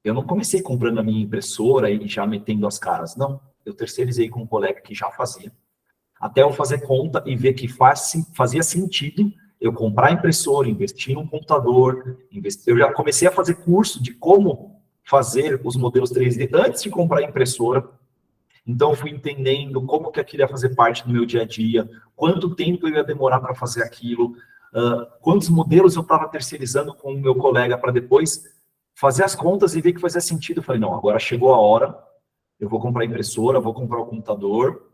eu não comecei comprando a minha impressora e já metendo as caras, não. Eu terceirizei com um colega que já fazia. Até eu fazer conta e ver que fazia sentido eu comprar a impressora, investir num computador, eu já comecei a fazer curso de como fazer os modelos 3D antes de comprar a impressora. Então, eu fui entendendo como que aquilo ia fazer parte do meu dia a dia, quanto tempo eu ia demorar para fazer aquilo, quantos modelos eu estava terceirizando com o meu colega para depois fazer as contas e ver que fazia sentido. Eu falei, não, agora chegou a hora, eu vou comprar a impressora, vou comprar o computador,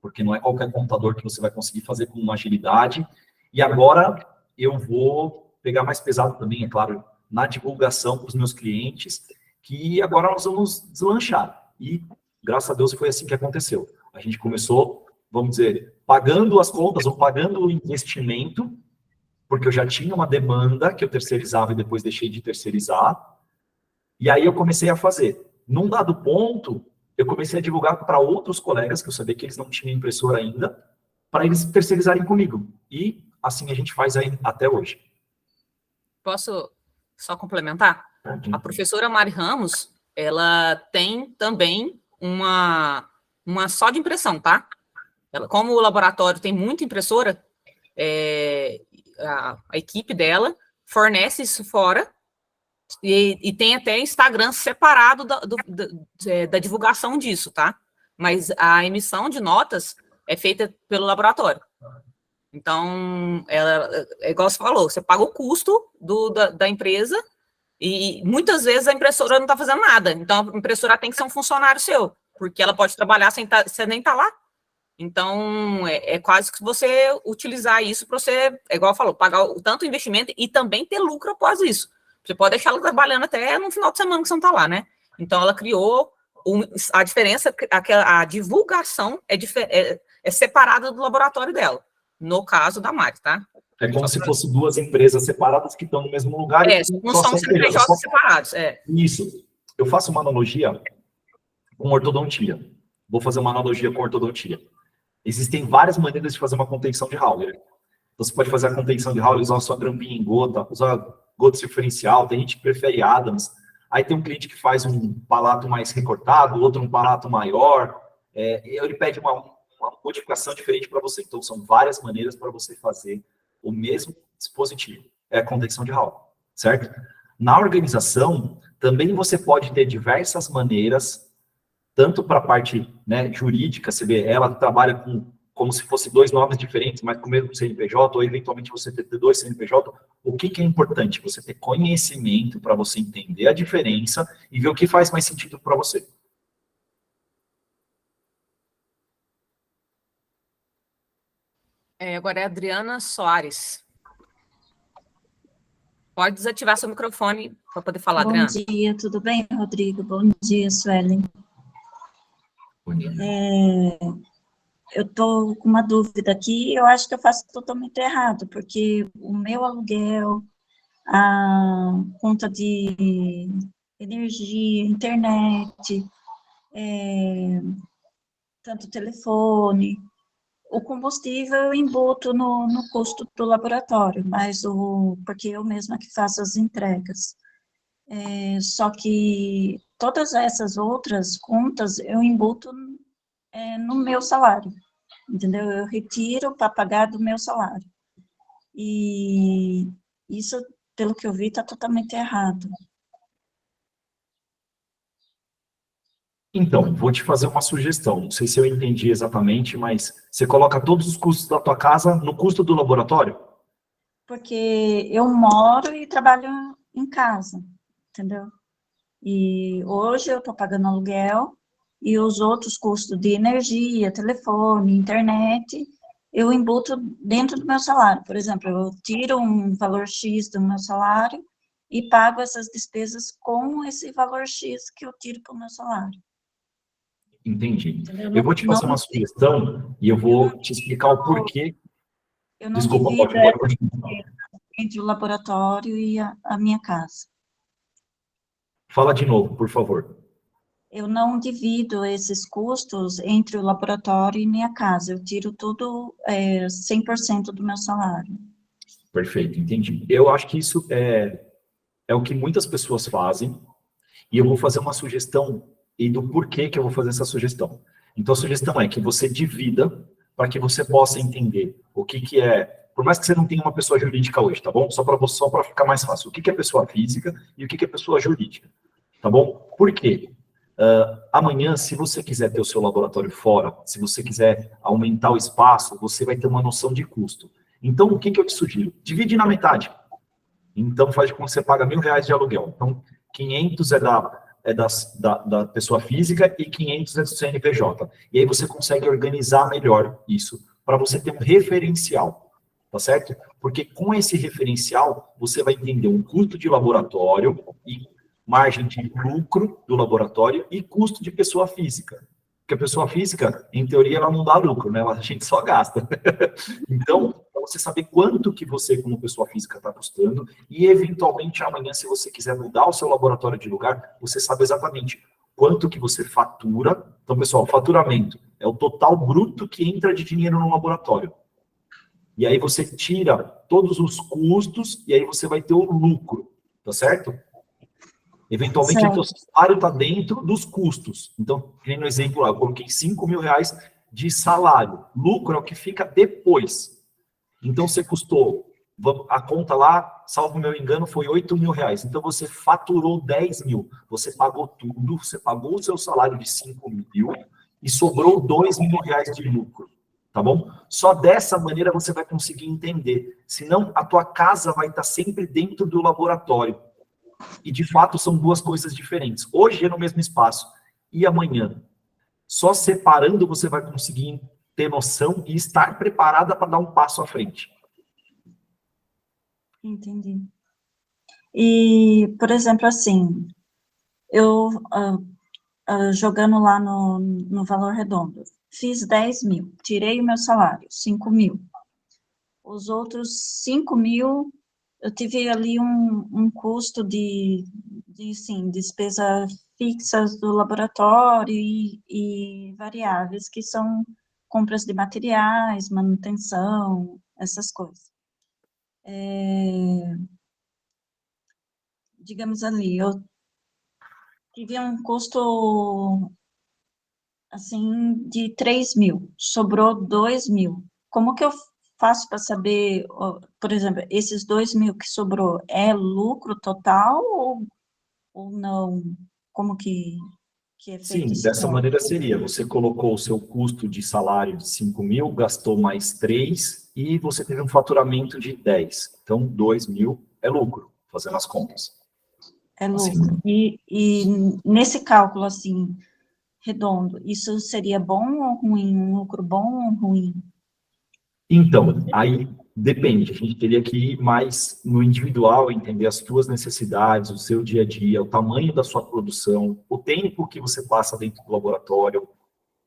porque não é qualquer computador que você vai conseguir fazer com uma agilidade. E agora eu vou pegar mais pesado também, é claro, na divulgação para os meus clientes, que agora nós vamos deslanchar. E, graças a Deus, foi assim que aconteceu. A gente começou, vamos dizer, pagando as contas ou pagando o investimento, porque eu já tinha uma demanda que eu terceirizava e depois deixei de terceirizar. E aí eu comecei a fazer. Num dado ponto, eu comecei a divulgar para outros colegas, que eu sabia que eles não tinham impressora ainda, para eles terceirizarem comigo. E assim a gente faz aí até hoje. Posso só complementar? A professora Mari Ramos, ela tem também uma só de impressão, tá? Ela, como o laboratório tem muita impressora, a equipe dela fornece isso fora e tem até Instagram separado da divulgação disso, tá? Mas a emissão de notas é feita pelo laboratório. Então, é igual você falou, você paga o custo da empresa e muitas vezes a impressora não está fazendo nada. Então, a impressora tem que ser um funcionário seu, porque ela pode trabalhar sem você nem estar lá. Então, é quase que você utilizar isso para você, igual falou, pagar tanto investimento e também ter lucro após isso. Você pode deixar ela trabalhando até no final de semana que você não está lá, né? Então, ela criou a diferença, a divulgação é separada do laboratório dela, no caso da Mari, tá? É como se fossem duas empresas separadas que estão no mesmo lugar. Não são CNPJs separados. Isso. Eu faço uma analogia com ortodontia. Vou fazer uma analogia com ortodontia. Existem várias maneiras de fazer uma contenção de Howler. Você pode fazer a contenção de Howler usando sua grampinha em gota, usar gota diferencial, tem gente que prefere Adams. Aí tem um cliente que faz um palato mais recortado, outro um palato maior. Ele pede uma modificação diferente para você. Então, são várias maneiras para você fazer o mesmo dispositivo. É a contenção de Howler, certo? Na organização, também você pode ter diversas maneiras, tanto para a parte, né, jurídica, você vê, ela trabalha como se fosse dois nomes diferentes, mas com o mesmo CNPJ, ou eventualmente você ter dois CNPJ. O que é importante? Você ter conhecimento para você entender a diferença e ver o que faz mais sentido para você. Agora é a Adriana Soares. Pode desativar seu microfone para poder falar, Adriana. Bom dia, tudo bem, Rodrigo? Bom dia, Suelen. Bom dia. Eu estou com uma dúvida aqui, eu acho que eu faço totalmente errado, porque o meu aluguel, a conta de energia, internet, tanto telefone, o combustível eu embuto no custo do laboratório, mas porque eu mesma que faço as entregas. Só que todas essas outras contas eu embuto no meu salário, entendeu? Eu retiro para pagar do meu salário. E isso, pelo que eu vi, está totalmente errado. Então, vou te fazer uma sugestão. Não sei se eu entendi exatamente, mas você coloca todos os custos da tua casa no custo do laboratório? Porque eu moro e trabalho em casa, entendeu? E hoje eu estou pagando aluguel e os outros custos de energia, telefone, internet, eu embuto dentro do meu salário. Por exemplo, eu tiro um valor X do meu salário e pago essas despesas com esse valor X que eu tiro para o meu salário. Entendi. Eu vou te fazer uma sugestão e eu vou te explicar o porquê. Eu não Desculpa, divido entre o laboratório e a minha casa. Fala de novo, por favor. Eu não divido esses custos entre o laboratório e minha casa. Eu tiro tudo 100% do meu salário. Perfeito, entendi. Eu acho que isso é o que muitas pessoas fazem, e eu vou fazer uma sugestão, e do porquê que eu vou fazer essa sugestão. Então, a sugestão é que você divida, para que você possa entender o que é, por mais que você não tenha uma pessoa jurídica hoje, tá bom? Só para ficar mais fácil, o que é pessoa física e o que é pessoa jurídica, tá bom? Por quê? Amanhã, se você quiser ter o seu laboratório fora, se você quiser aumentar o espaço, você vai ter uma noção de custo. Então, o que eu te sugiro? Divide na metade. Então, faz de conta que você paga R$1.000 de aluguel. Então, 500 da pessoa física e 500 é do CNPJ. E aí você consegue organizar melhor isso, para você ter um referencial, tá certo? Porque com esse referencial, você vai entender um custo de laboratório e margem de lucro do laboratório e custo de pessoa física. Porque a pessoa física, em teoria, ela não dá lucro, né? A gente só gasta. Então, para você saber quanto que você, como pessoa física, está custando, e eventualmente amanhã, se você quiser mudar o seu laboratório de lugar, você sabe exatamente quanto que você fatura. Então, pessoal, faturamento é o total bruto que entra de dinheiro no laboratório. E aí você tira todos os custos e aí você vai ter o lucro, tá certo? Eventualmente, Certo. o teu salário está dentro dos custos. Então, no exemplo lá, eu coloquei R$5.000 de salário. Lucro é o que fica depois. Então, você custou, a conta lá, salvo meu engano, foi R$8.000. Então, você faturou 10 mil. Você pagou tudo, você pagou o seu salário de 5 mil e sobrou R$2.000 de lucro. Tá bom? Só dessa maneira você vai conseguir entender. Senão, a tua casa vai estar sempre dentro do laboratório. E, de fato, são duas coisas diferentes. Hoje é no mesmo espaço. E amanhã? Só separando você vai conseguir ter noção e estar preparada para dar um passo à frente. Entendi. E, por exemplo, assim, eu jogando lá no valor redondo, fiz 10 mil, tirei o meu salário, 5 mil. Os outros 5 mil, eu tive ali um custo de sim, despesas fixas do laboratório e variáveis, que são compras de materiais, manutenção, essas coisas. Digamos ali, eu tive um custo, assim, de 3 mil, sobrou 2 mil. Como que eu faço para saber, por exemplo, esses 2 mil que sobrou, é lucro total ou não? Como que é feito Sim, esse dessa cálculo? maneira seria. Você colocou o seu custo de salário de 5 mil, gastou mais 3 e você teve um faturamento de 10. Então, 2 mil é lucro, fazendo as contas. É lucro. Assim. E nesse cálculo, assim, redondo, isso seria bom ou ruim? Um lucro bom ou ruim? Então, aí depende. A gente teria que ir mais no individual, entender as suas necessidades, o seu dia a dia, o tamanho da sua produção, o tempo que você passa dentro do laboratório,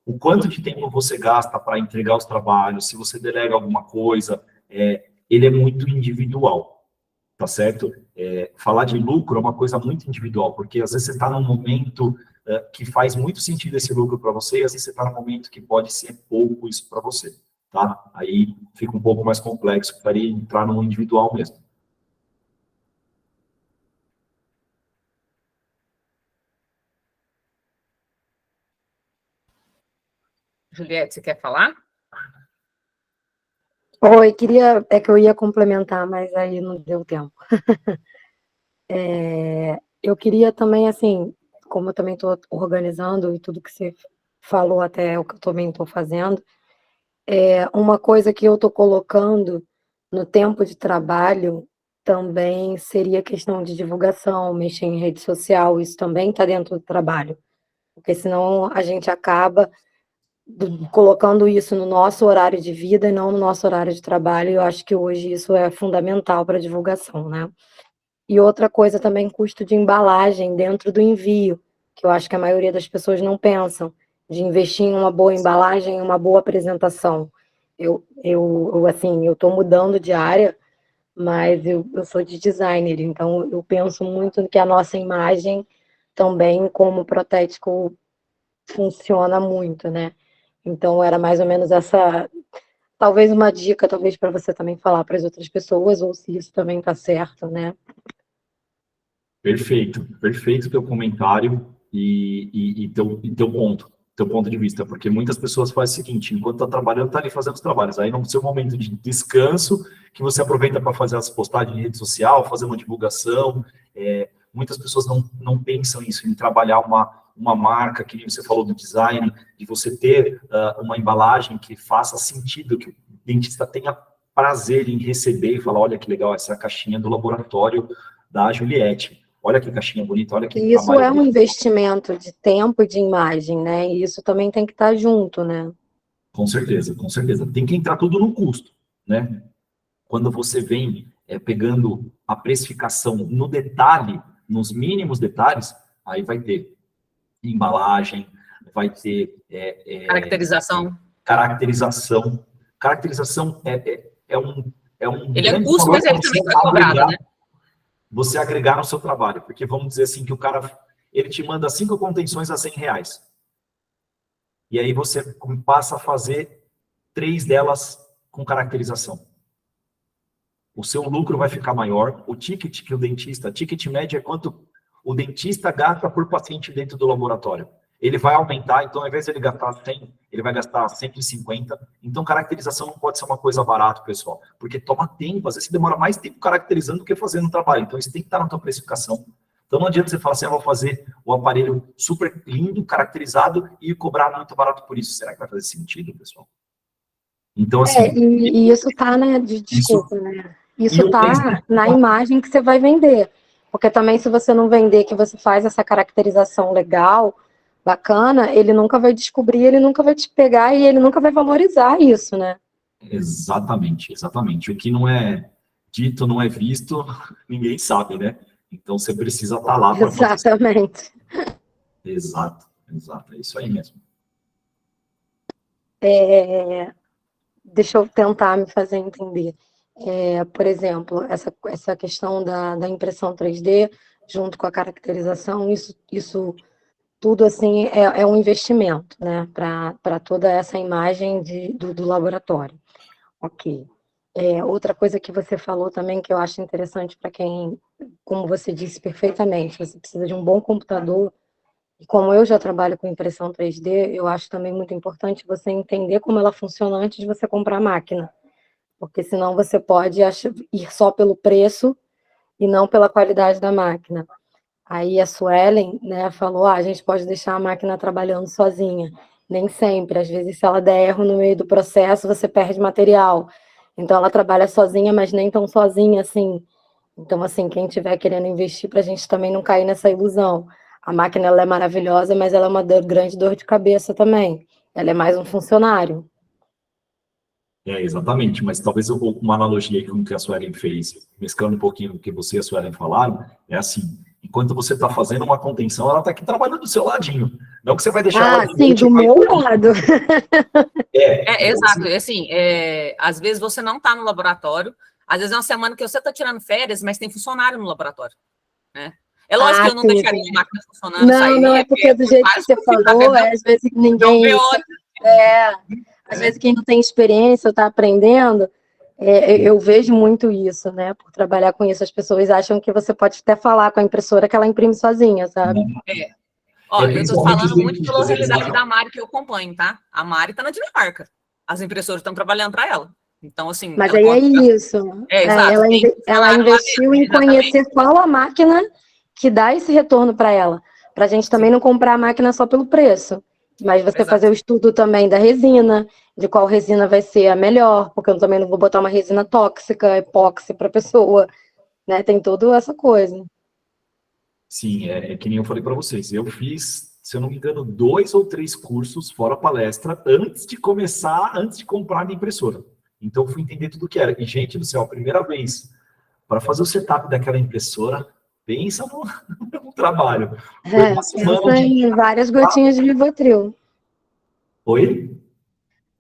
o quanto de tempo você gasta para entregar os trabalhos, se você delega alguma coisa, ele é muito individual, tá certo? Falar de lucro é uma coisa muito individual, porque às vezes você está num momento que faz muito sentido esse lucro para você, e às vezes você está num momento que pode ser pouco isso para você, tá? Aí fica um pouco mais complexo, para entrar no individual mesmo. Juliette, você quer falar? Oi, é que eu ia complementar, mas aí não deu tempo. Eu queria também, assim, como eu também estou organizando e tudo que você falou até o que eu também estou fazendo, uma coisa que eu estou colocando no tempo de trabalho também seria questão de divulgação, mexer em rede social, isso também está dentro do trabalho, porque senão a gente acaba colocando isso no nosso horário de vida e não no nosso horário de trabalho, e eu acho que hoje isso é fundamental para a divulgação, né? E outra coisa também, custo de embalagem dentro do envio, que eu acho que a maioria das pessoas não pensam, de investir em uma boa embalagem, em uma boa apresentação. Assim, eu estou mudando de área, mas eu sou de designer, então eu penso muito que a nossa imagem também, como protético, funciona muito, né? Então, era mais ou menos essa, talvez uma dica, talvez para você também falar para as outras pessoas, ou se isso também está certo, né? Perfeito, perfeito teu comentário e teu ponto de vista, porque muitas pessoas fazem o seguinte, enquanto está trabalhando, está ali fazendo os trabalhos, aí no seu momento de descanso, que você aproveita para fazer as postagens em rede social, fazer uma divulgação, muitas pessoas não pensam isso, em trabalhar uma marca, que você falou do design, de você ter uma embalagem que faça sentido, que o dentista tenha prazer em receber e falar, olha que legal, essa é a caixinha do laboratório da Juliette. Olha que caixinha bonita, olha que E isso trabalho é um bonito. investimento de tempo e de imagem, né? E isso também tem que estar junto, né? Com certeza, com certeza. Tem que entrar tudo no custo, né? Quando você vem pegando a precificação no detalhe, nos mínimos detalhes, aí vai ter embalagem, vai ter Caracterização. caracterização. Caracterização é um Ele é um grande custo, valor mas ele para também você foi cobrado, agregar, né? você agregar no seu trabalho, porque vamos dizer assim que o cara ele te manda 5 contenções a R$100. E aí você passa a fazer 3 delas com caracterização. O seu lucro vai ficar maior, o ticket que o dentista, ticket médio é quanto o dentista gasta por paciente dentro do laboratório. Ele vai aumentar, então ao invés de ele gastar 100, ele vai gastar 150. Então caracterização não pode ser uma coisa barata, pessoal, porque toma tempo, às vezes você demora mais tempo caracterizando do que fazendo o trabalho. Então isso tem que estar na tua precificação. Então não adianta você falar assim, vou fazer o aparelho super lindo, caracterizado e cobrar muito barato por isso. Será que vai fazer sentido, pessoal? Então assim... e isso tá, né, desculpa, né? Isso tá na imagem que você vai vender. Porque também se você não vender que você faz essa caracterização legal, bacana, ele nunca vai descobrir, ele nunca vai te pegar e ele nunca vai valorizar isso, né? Exatamente, exatamente. O que não é dito, não é visto, ninguém sabe, né? Então você precisa estar lá para fazer. Exatamente. Exato, é isso aí mesmo. Deixa eu tentar me fazer entender. Por exemplo, essa questão da impressão 3D, junto com a caracterização, isso tudo assim é um investimento, né, para toda essa imagem do laboratório. Ok. Outra coisa que você falou também que eu acho interessante para quem, como você disse perfeitamente, você precisa de um bom computador. E como eu já trabalho com impressão 3D, eu acho também muito importante você entender como ela funciona antes de você comprar a máquina. Porque senão você pode ir só pelo preço e não pela qualidade da máquina. Aí a Suelen, né, falou, a gente pode deixar a máquina trabalhando sozinha. Nem sempre, às vezes se ela der erro no meio do processo, você perde material. Então ela trabalha sozinha, mas nem tão sozinha assim. Então, assim, quem estiver querendo investir, para a gente também não cair nessa ilusão. A máquina ela é maravilhosa, mas ela é uma grande dor de cabeça também. Ela é mais um funcionário. Exatamente, mas talvez uma analogia com o que a Suelen fez, mesclando um pouquinho o que você e a Suelen falaram, é assim, enquanto você está fazendo uma contenção, ela está aqui trabalhando do seu ladinho. Não que você vai deixar ela... Sim, do meu lado. Exato, assim, às vezes você não está no laboratório, às vezes é uma semana que você está tirando férias, mas tem funcionário no laboratório, né? É lógico que eu não deixaria a máquina funcionando. Não, é porque do jeito que você falou, às vezes ninguém... Às vezes quem não tem experiência ou está aprendendo, eu vejo muito isso, né? Por trabalhar com isso, as pessoas acham que você pode até falar com a impressora que ela imprime sozinha, sabe? Eu estou falando muito pela realidade da Mari que eu acompanho, tá? A Mari está na Dinamarca. As impressoras estão trabalhando para ela. Então, assim... Mas aí é isso. Exato. Ela investiu em conhecer qual a máquina que dá esse retorno para ela. Para a gente também não comprar a máquina só pelo preço. Mas você fazer o estudo também da resina, de qual resina vai ser a melhor, porque eu também não vou botar uma resina tóxica, epóxi para a pessoa, né? Tem toda essa coisa. Sim, é que nem eu falei para vocês. Eu fiz, se eu não me engano, 2 ou 3 cursos fora palestra antes de comprar a minha impressora. Então, eu fui entender tudo o que era. E, gente do céu, a primeira vez, para fazer o setup daquela impressora, pensa no trabalho. Pensa em várias gotinhas de Rivotril. Oi?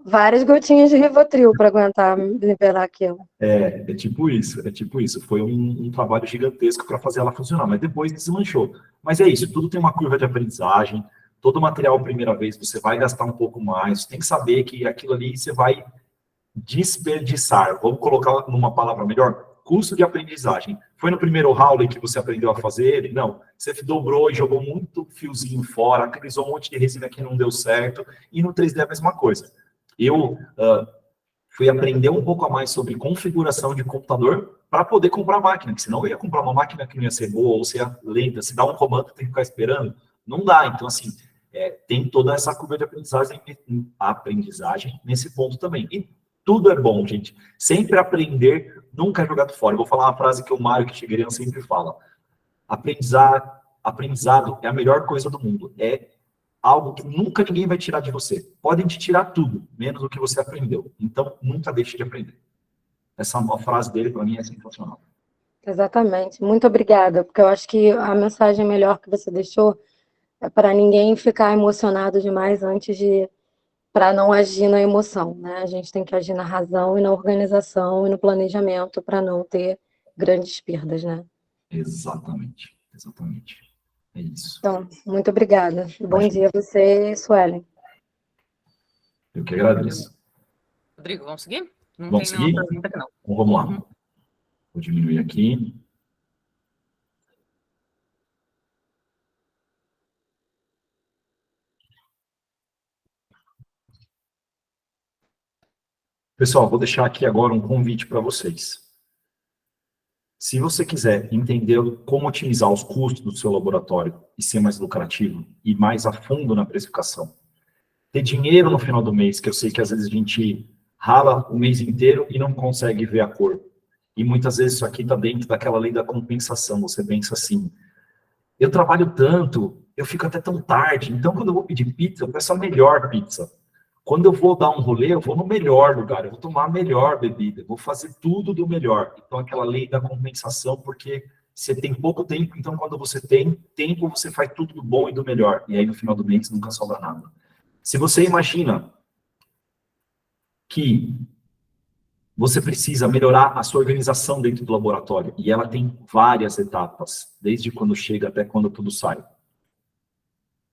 Várias gotinhas de Rivotril para aguentar liberar aquilo. É tipo isso. Foi um trabalho gigantesco para fazer ela funcionar, mas depois desmanchou. Mas é isso, tudo tem uma curva de aprendizagem, todo material, primeira vez, você vai gastar um pouco mais, você tem que saber que aquilo ali você vai desperdiçar. Vamos colocar numa palavra melhor? Custo de aprendizagem. Foi no primeiro Howley que você aprendeu a fazer ele? Não. Você dobrou e jogou muito fiozinho fora, acrisou um monte de resina que não deu certo, e no 3D é a mesma coisa. Eu fui aprender um pouco a mais sobre configuração de computador para poder comprar a máquina, porque senão eu ia comprar uma máquina que não ia ser boa, ou ser lenta, se dá um comando tem que ficar esperando, não dá. Então, assim, tem toda essa curva de aprendizagem nesse ponto também. E tudo é bom, gente. Sempre aprender, nunca é jogado fora. Eu vou falar uma frase que o Mário Kishigerian sempre fala. Aprendizado é a melhor coisa do mundo. É algo que nunca ninguém vai tirar de você. Podem te tirar tudo, menos o que você aprendeu. Então, nunca deixe de aprender. Essa frase dele, para mim, é sensacional. Exatamente. Muito obrigada, porque eu acho que a mensagem melhor que você deixou é para ninguém ficar emocionado demais para não agir na emoção, né? A gente tem que agir na razão e na organização e no planejamento para não ter grandes perdas, né? Exatamente. É isso. Então, muito obrigada. Bom Imagina. dia a você, Suelen. Eu que agradeço. Rodrigo, vamos seguir? Não Vamos tem nenhuma seguir? pergunta aqui, não. Então, vamos lá. Uhum. Vou diminuir aqui. Pessoal, vou deixar aqui agora um convite para vocês. Se você quiser entender como otimizar os custos do seu laboratório e ser mais lucrativo e mais a fundo na precificação, ter dinheiro no final do mês, que eu sei que às vezes a gente rala o mês inteiro e não consegue ver a cor. E muitas vezes isso aqui está dentro daquela lei da compensação. Você pensa assim, eu trabalho tanto, eu fico até tão tarde, então quando eu vou pedir pizza, eu peço a melhor pizza. Quando eu vou dar um rolê, eu vou no melhor lugar, eu vou tomar a melhor bebida, eu vou fazer tudo do melhor. Então, aquela lei da compensação, porque você tem pouco tempo, então quando você tem tempo, você faz tudo do bom e do melhor. E aí, no final do mês, nunca sobra nada. Se você imagina que você precisa melhorar a sua organização dentro do laboratório, e ela tem várias etapas, desde quando chega até quando tudo sai.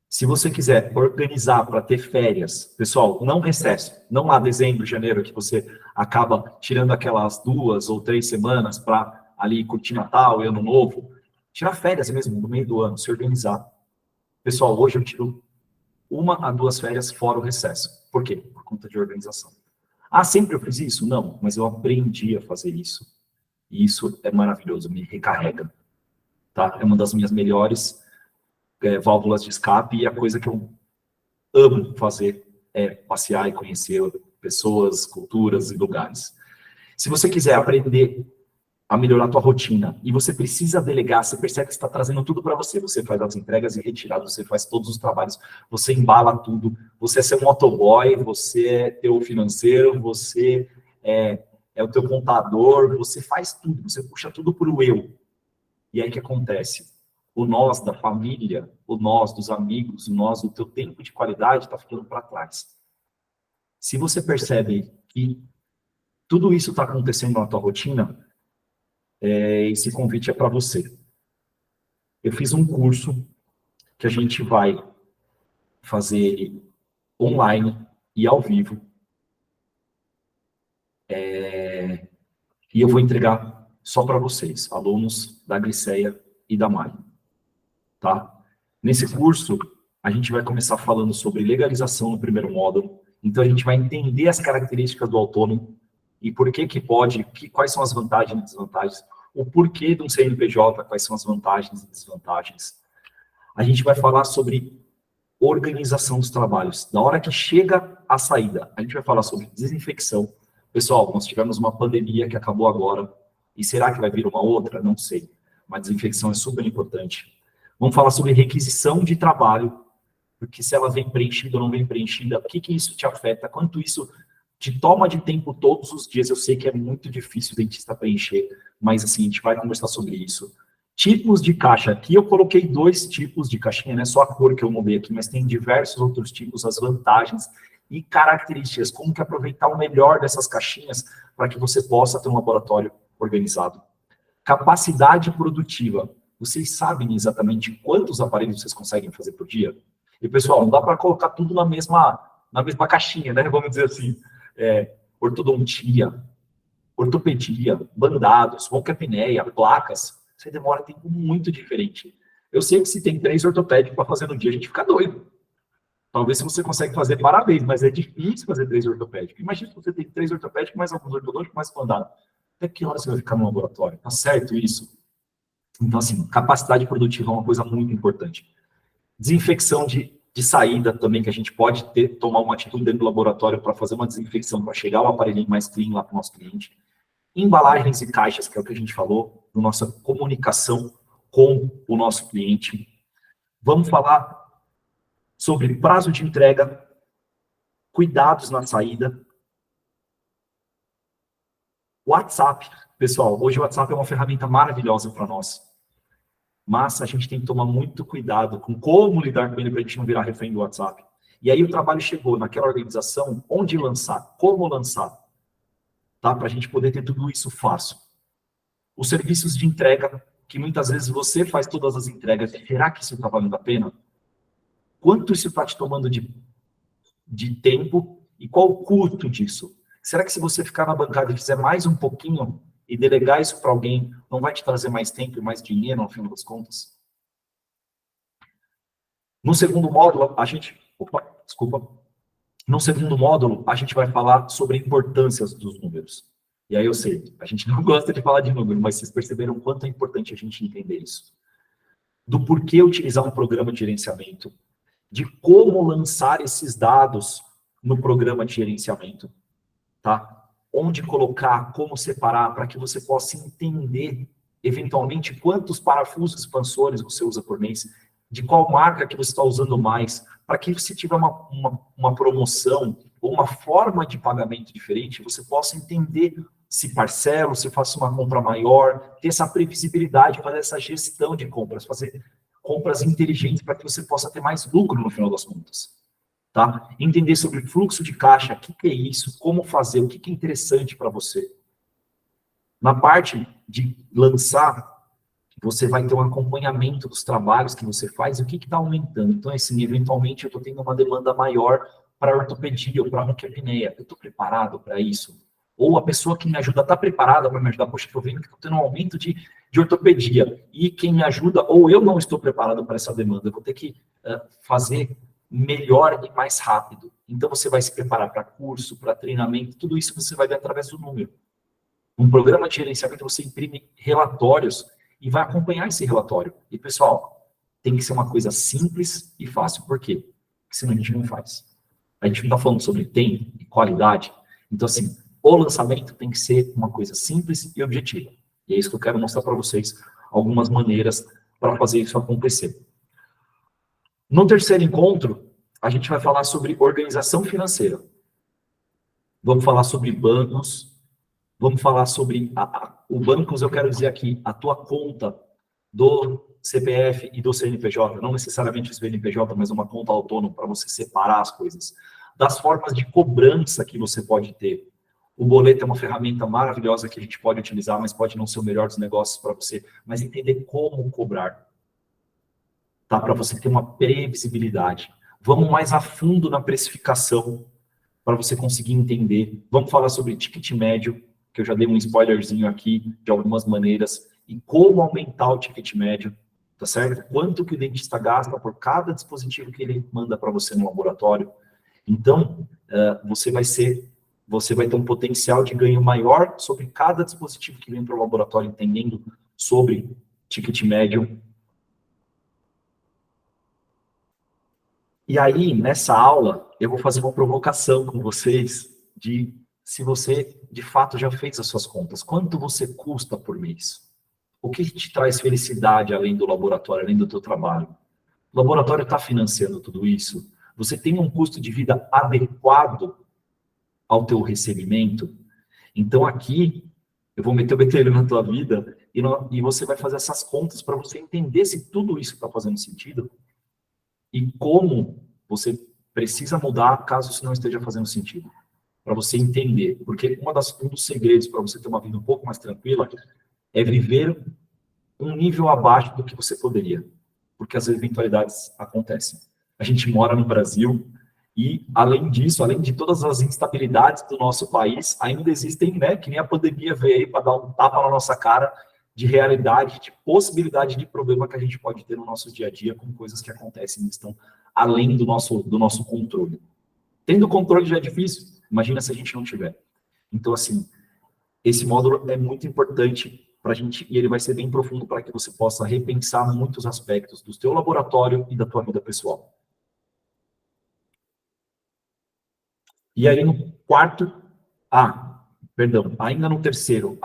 Se você quiser organizar para ter férias, pessoal, não recesso, não lá dezembro, janeiro, que você acaba tirando aquelas 2 ou 3 semanas para ali curtir Natal e Ano Novo. Tirar férias mesmo no meio do ano, se organizar. Pessoal, hoje eu tiro 1 a 2 férias fora o recesso. Por quê? Por conta de organização. Ah, sempre eu fiz isso? Não, mas eu aprendi a fazer isso. E isso é maravilhoso, me recarrega. Tá? É uma das minhas melhores válvulas de escape, e a coisa que eu amo fazer é passear e conhecer pessoas, culturas e lugares. Se você quiser aprender a melhorar a tua rotina e você precisa delegar, você percebe que está trazendo tudo para você, você faz as entregas e retiradas, você faz todos os trabalhos, você embala tudo, você é seu motoboy, você é teu financeiro, você é o teu contador, você faz tudo, você puxa tudo para o eu. E aí o que acontece? O nós da família, o nós dos amigos, o nós do teu tempo de qualidade está ficando para trás. Se você percebe que tudo isso está acontecendo na tua rotina, esse convite é para você. Eu fiz um curso que a gente vai fazer online e ao vivo. E eu vou entregar só para vocês, alunos da Griceia e da Mari. Tá? Nesse curso, a gente vai começar falando sobre legalização no primeiro módulo. Então, a gente vai entender as características do autônomo e por que pode, quais são as vantagens e desvantagens, o porquê de um CNPJ, quais são as vantagens e desvantagens. A gente vai falar sobre organização dos trabalhos. Na hora que chega a saída, a gente vai falar sobre desinfecção. Pessoal, nós tivemos uma pandemia que acabou agora, e será que vai vir uma outra? Não sei. Mas desinfecção é super importante. Vamos falar sobre requisição de trabalho, porque se ela vem preenchida ou não vem preenchida, o que isso te afeta, quanto isso te toma de tempo todos os dias. Eu sei que é muito difícil o dentista preencher, mas assim, a gente vai conversar sobre isso. Tipos de caixa. Aqui eu coloquei 2 tipos de caixinha, não é só a cor que eu mudei aqui, mas tem diversos outros tipos, as vantagens e características, como que aproveitar o melhor dessas caixinhas para que você possa ter um laboratório organizado. Capacidade produtiva. Vocês sabem exatamente quantos aparelhos vocês conseguem fazer por dia? E, pessoal, não dá para colocar tudo na mesma caixinha, né? Vamos dizer assim. Ortodontia, ortopedia, bandados, ronqueapneia, placas. Você demora tempo muito diferente. Eu sei que se tem 3 ortopédicos para fazer no dia, a gente fica doido. Talvez se você consegue fazer, parabéns, mas é difícil fazer 3 ortopédicos. Imagina se você tem 3 ortopédicos, mais alguns ortodônticos, mais bandado. Até que hora você vai ficar no laboratório? Tá certo isso? Então, assim, capacidade produtiva é uma coisa muito importante. Desinfecção de saída também, que a gente pode tomar uma atitude dentro do laboratório para fazer uma desinfecção, para chegar o aparelhinho mais clean lá para o nosso cliente. Embalagens e caixas, que é o que a gente falou, na nossa comunicação com o nosso cliente. Vamos falar sobre prazo de entrega, cuidados na saída. WhatsApp, pessoal, hoje o WhatsApp é uma ferramenta maravilhosa para nós. Mas a gente tem que tomar muito cuidado com como lidar com ele para a gente não virar refém do WhatsApp. E aí o trabalho chegou naquela organização, onde lançar, como lançar, tá? Para a gente poder ter tudo isso fácil. Os serviços de entrega, que muitas vezes você faz todas as entregas, será que isso está valendo a pena? Quanto isso está te tomando de tempo e qual o custo disso? Será que se você ficar na bancada e fizer mais um pouquinho e delegar isso para alguém, não vai te trazer mais tempo e mais dinheiro, no final das contas? No segundo módulo, No segundo módulo, a gente vai falar sobre a importância dos números. E aí eu sei, a gente não gosta de falar de número, mas vocês perceberam o quanto é importante a gente entender isso. Do porquê utilizar um programa de gerenciamento, de como lançar esses dados no programa de gerenciamento, tá? Onde colocar, como separar, para que você possa entender, eventualmente, quantos parafusos expansores você usa por mês, de qual marca que você está usando mais, para que se tiver uma promoção ou uma forma de pagamento diferente, você possa entender se parcela, se faça uma compra maior, ter essa previsibilidade, fazer essa gestão de compras, fazer compras inteligentes para que você possa ter mais lucro no final das contas. Tá? Entender sobre fluxo de caixa, o que é isso, como fazer, o que é interessante para você. Na parte de lançar, você vai ter um acompanhamento dos trabalhos que você faz e o que está aumentando. Então, assim, eventualmente, eu estou tendo uma demanda maior para ortopedia ou para ronquiapneia. Eu estou preparado para isso? Ou a pessoa que me ajuda está preparada para me ajudar? Poxa, estou vendo que estou tendo um aumento de ortopedia. E quem me ajuda, ou eu não estou preparado para essa demanda, eu vou ter que fazer melhor e mais rápido. Então, você vai se preparar para curso, para treinamento, tudo isso você vai ver através do número. Um programa de gerenciamento, você imprime relatórios e vai acompanhar esse relatório. E, pessoal, tem que ser uma coisa simples e fácil. Por quê? Porque senão a gente não faz. A gente não está falando sobre tempo e qualidade. Então, assim, o lançamento tem que ser uma coisa simples e objetiva. E é isso que eu quero mostrar para vocês, algumas maneiras para fazer isso acontecer. No terceiro encontro, a gente vai falar sobre organização financeira. Vamos falar sobre bancos, vamos falar sobre o bancos, eu quero dizer aqui, a tua conta do CPF e do CNPJ, não necessariamente o CNPJ, mas uma conta autônoma para você separar as coisas. Das formas de cobrança que você pode ter. O boleto é uma ferramenta maravilhosa que a gente pode utilizar, mas pode não ser o melhor dos negócios para você, mas entender como cobrar. Tá? Para você ter uma previsibilidade. Vamos mais a fundo na precificação, para você conseguir entender. Vamos falar sobre ticket médio, que eu já dei um spoilerzinho aqui, de algumas maneiras, e como aumentar o ticket médio, tá certo? Quanto que o dentista gasta por cada dispositivo que ele manda para você no laboratório. Então, você vai ter um potencial de ganho maior sobre cada dispositivo que vem para o laboratório, entendendo sobre ticket médio. E aí, nessa aula, eu vou fazer uma provocação com vocês de se você, de fato, já fez as suas contas. Quanto você custa por mês? O que te traz felicidade além do laboratório, além do teu trabalho? O laboratório está financiando tudo isso? Você tem um custo de vida adequado ao teu recebimento? Então, aqui, eu vou meter o bedelho na tua vida e você vai fazer essas contas para você entender se tudo isso está fazendo sentido e como você precisa mudar caso isso não esteja fazendo sentido. Para você entender. Porque um dos segredos para você ter uma vida um pouco mais tranquila é viver um nível abaixo do que você poderia. Porque as eventualidades acontecem. A gente mora no Brasil e, além disso, além de todas as instabilidades do nosso país, ainda existem, né, que nem a pandemia veio aí para dar um tapa na nossa cara de realidade, de possibilidade de problema que a gente pode ter no nosso dia a dia com coisas que acontecem e estão além do nosso controle. Tendo controle já é difícil, imagina se a gente não tiver. Então, assim, esse módulo é muito importante para a gente, e ele vai ser bem profundo para que você possa repensar muitos aspectos do teu laboratório e da tua vida pessoal. E aí no quarto, ainda no terceiro,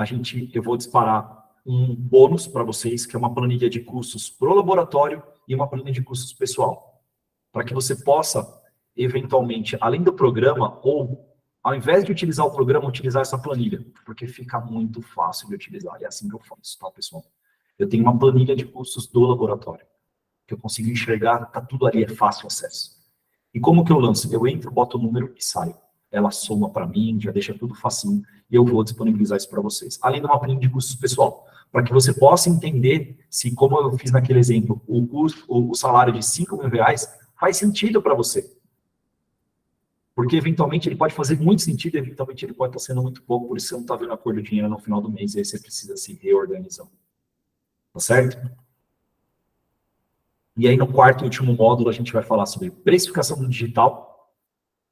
eu vou disparar um bônus para vocês, que é uma planilha de custos para o laboratório e uma planilha de custos pessoal, para que você possa, eventualmente, além do programa, ou ao invés de utilizar o programa, utilizar essa planilha, porque fica muito fácil de utilizar, e é assim que eu faço, tá, pessoal? Eu tenho uma planilha de custos do laboratório, que eu consigo enxergar, tá tudo ali, é fácil acesso. E como que eu lanço? Eu entro, boto o número e saio. ela soma para mim, já deixa tudo facinho, e eu vou disponibilizar isso para vocês. Além de uma planilha de custos pessoal, para que você possa entender se, como eu fiz naquele exemplo, o salário de R$5.000 faz sentido para você. Porque, eventualmente, ele pode fazer muito sentido, eventualmente, ele pode estar sendo muito pouco, por isso você não está vendo a cor do dinheiro no final do mês, e aí você precisa se reorganizar. Tá certo? E aí, no quarto e último módulo, a gente vai falar sobre precificação do digital.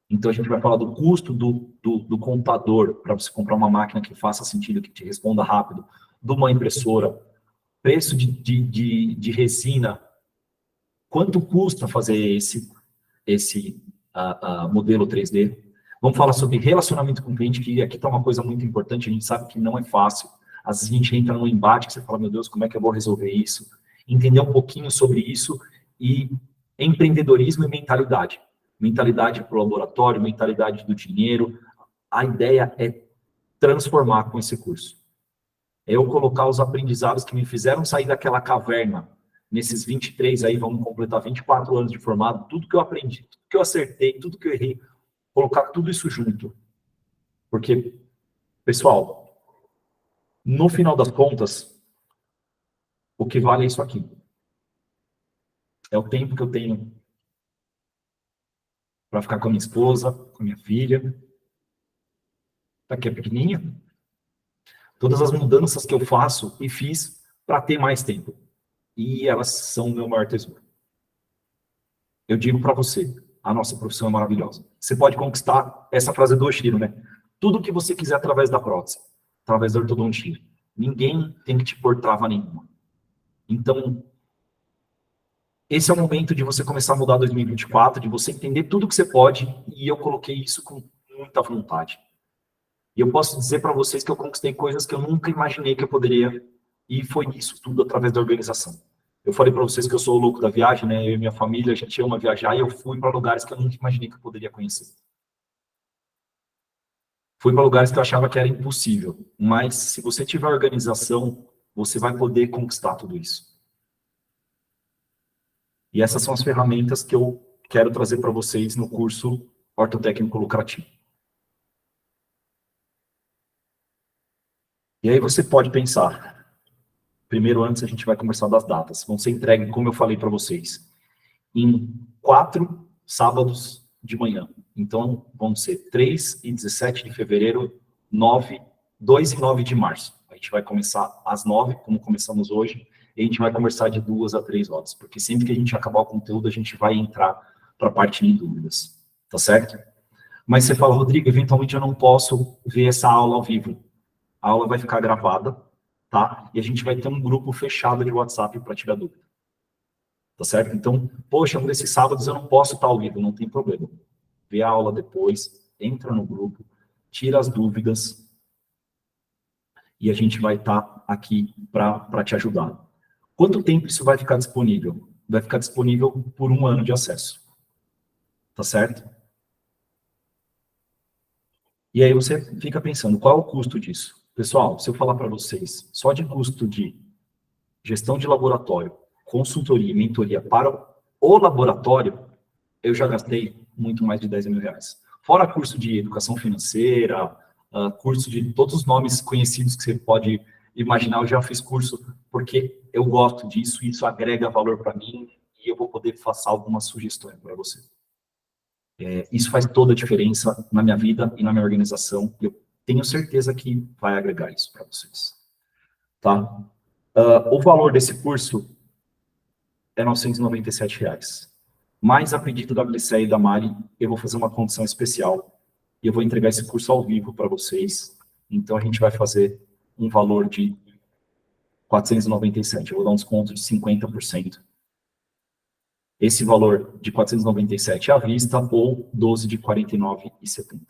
Então, a gente vai falar do custo do computador, para você comprar uma máquina que faça sentido, que te responda rápido, de uma impressora, preço de resina, quanto custa fazer esse modelo 3D. Vamos falar sobre relacionamento com o cliente, que aqui está uma coisa muito importante, a gente sabe que não é fácil. Às vezes a gente entra num embate que você fala, meu Deus, como é que eu vou resolver isso? Entender um pouquinho sobre isso e empreendedorismo e mentalidade. Mentalidade para o laboratório, mentalidade do dinheiro. A ideia é transformar com esse curso. É eu colocar os aprendizados que me fizeram sair daquela caverna, nesses 23 aí, vamos completar 24 anos de formado, tudo que eu aprendi, tudo que eu acertei, tudo que eu errei, colocar tudo isso junto. Porque, pessoal, no final das contas, o que vale é isso aqui. É o tempo que eu tenho para ficar com a minha esposa, com a minha filha. Aqui é pequenininha. Todas as mudanças que eu faço e fiz para ter mais tempo. E elas são o meu maior tesouro. Eu digo para você, a nossa profissão é maravilhosa. Você pode conquistar, essa frase do Oshiro, né? Tudo o que você quiser através da prótese, através da ortodontia. Ninguém tem que te pôr trava nenhuma. Então, esse é o momento de você começar a mudar 2024, de você entender tudo que você pode, e eu coloquei isso com muita vontade. E eu posso dizer para vocês que eu conquistei coisas que eu nunca imaginei que eu poderia, e foi isso tudo através da organização. Eu falei para vocês que eu sou o louco da viagem, né? Eu e minha família, a gente ama viajar, e eu fui para lugares que eu nunca imaginei que eu poderia conhecer. Fui para lugares que eu achava que era impossível, mas se você tiver organização, você vai poder conquistar tudo isso. E essas são as ferramentas que eu quero trazer para vocês no curso Ortotécnico Lucrativo. E aí você pode pensar, primeiro, antes a gente vai conversar das datas, vão ser entregues, como eu falei para vocês, em 4 sábados de manhã. Então, vão ser 3 e 17 de fevereiro, 2 e 9 de março. A gente vai começar às 9, como começamos hoje, e a gente vai conversar de 2 a 3 horas, porque sempre que a gente acabar o conteúdo, a gente vai entrar para a parte de dúvidas, tá certo? Mas você fala, Rodrigo, eventualmente eu não posso ver essa aula ao vivo. A aula vai ficar gravada, tá? E a gente vai ter um grupo fechado de WhatsApp para tirar dúvida. Tá certo? Então, poxa, um desses sábados eu não posso estar ao vivo, não tem problema. Vê a aula depois, entra no grupo, tira as dúvidas e a gente vai estar aqui para te ajudar. Quanto tempo isso vai ficar disponível? Vai ficar disponível por 1 ano de acesso. Tá certo? E aí você fica pensando, qual é o custo disso? Pessoal, se eu falar para vocês, só de custo de gestão de laboratório, consultoria e mentoria para o laboratório, eu já gastei muito mais de R$10.000. Fora curso de educação financeira, curso de todos os nomes conhecidos que você pode imaginar, eu já fiz curso porque eu gosto disso, isso agrega valor para mim e eu vou poder passar algumas sugestões para você. Isso faz toda a diferença na minha vida e na minha organização. Eu tenho certeza que vai agregar isso para vocês. Tá? O valor desse curso é R$997. Mas, a pedido da Glicéia e da Mari, eu vou fazer uma condição especial. E eu vou entregar esse curso ao vivo para vocês. Então, a gente vai fazer um valor de R$497. Eu vou dar um desconto de 50%. Esse valor de R$497 à vista ou 12 de R$49,70.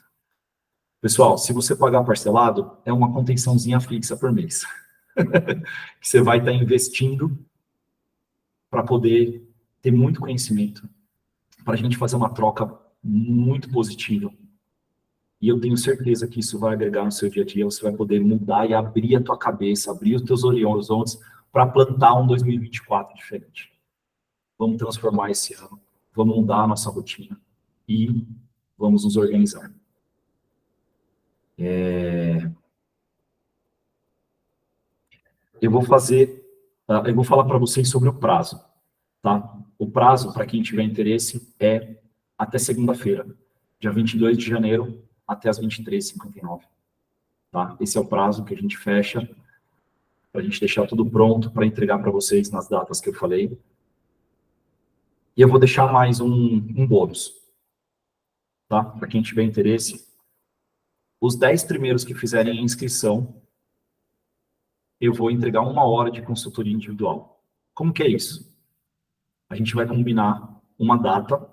Pessoal, se você pagar parcelado, é uma contençãozinha fixa por mês. Que você vai estar investindo para poder ter muito conhecimento, para a gente fazer uma troca muito positiva. E eu tenho certeza que isso vai agregar no seu dia a dia, você vai poder mudar e abrir a tua cabeça, abrir os teus horizontes para plantar um 2024 diferente. Vamos transformar esse ano, vamos mudar a nossa rotina e vamos nos organizar. Eu vou falar para vocês sobre o prazo, tá? O prazo, para quem tiver interesse, é até segunda-feira, dia 22 de janeiro, até as 23h59, tá? Esse é o prazo que a gente fecha, para a gente deixar tudo pronto para entregar para vocês nas datas que eu falei. E eu vou deixar mais um bônus, tá? Para quem tiver interesse. Os 10 primeiros que fizerem a inscrição, eu vou entregar 1 hora de consultoria individual. Como que é isso? A gente vai combinar uma data,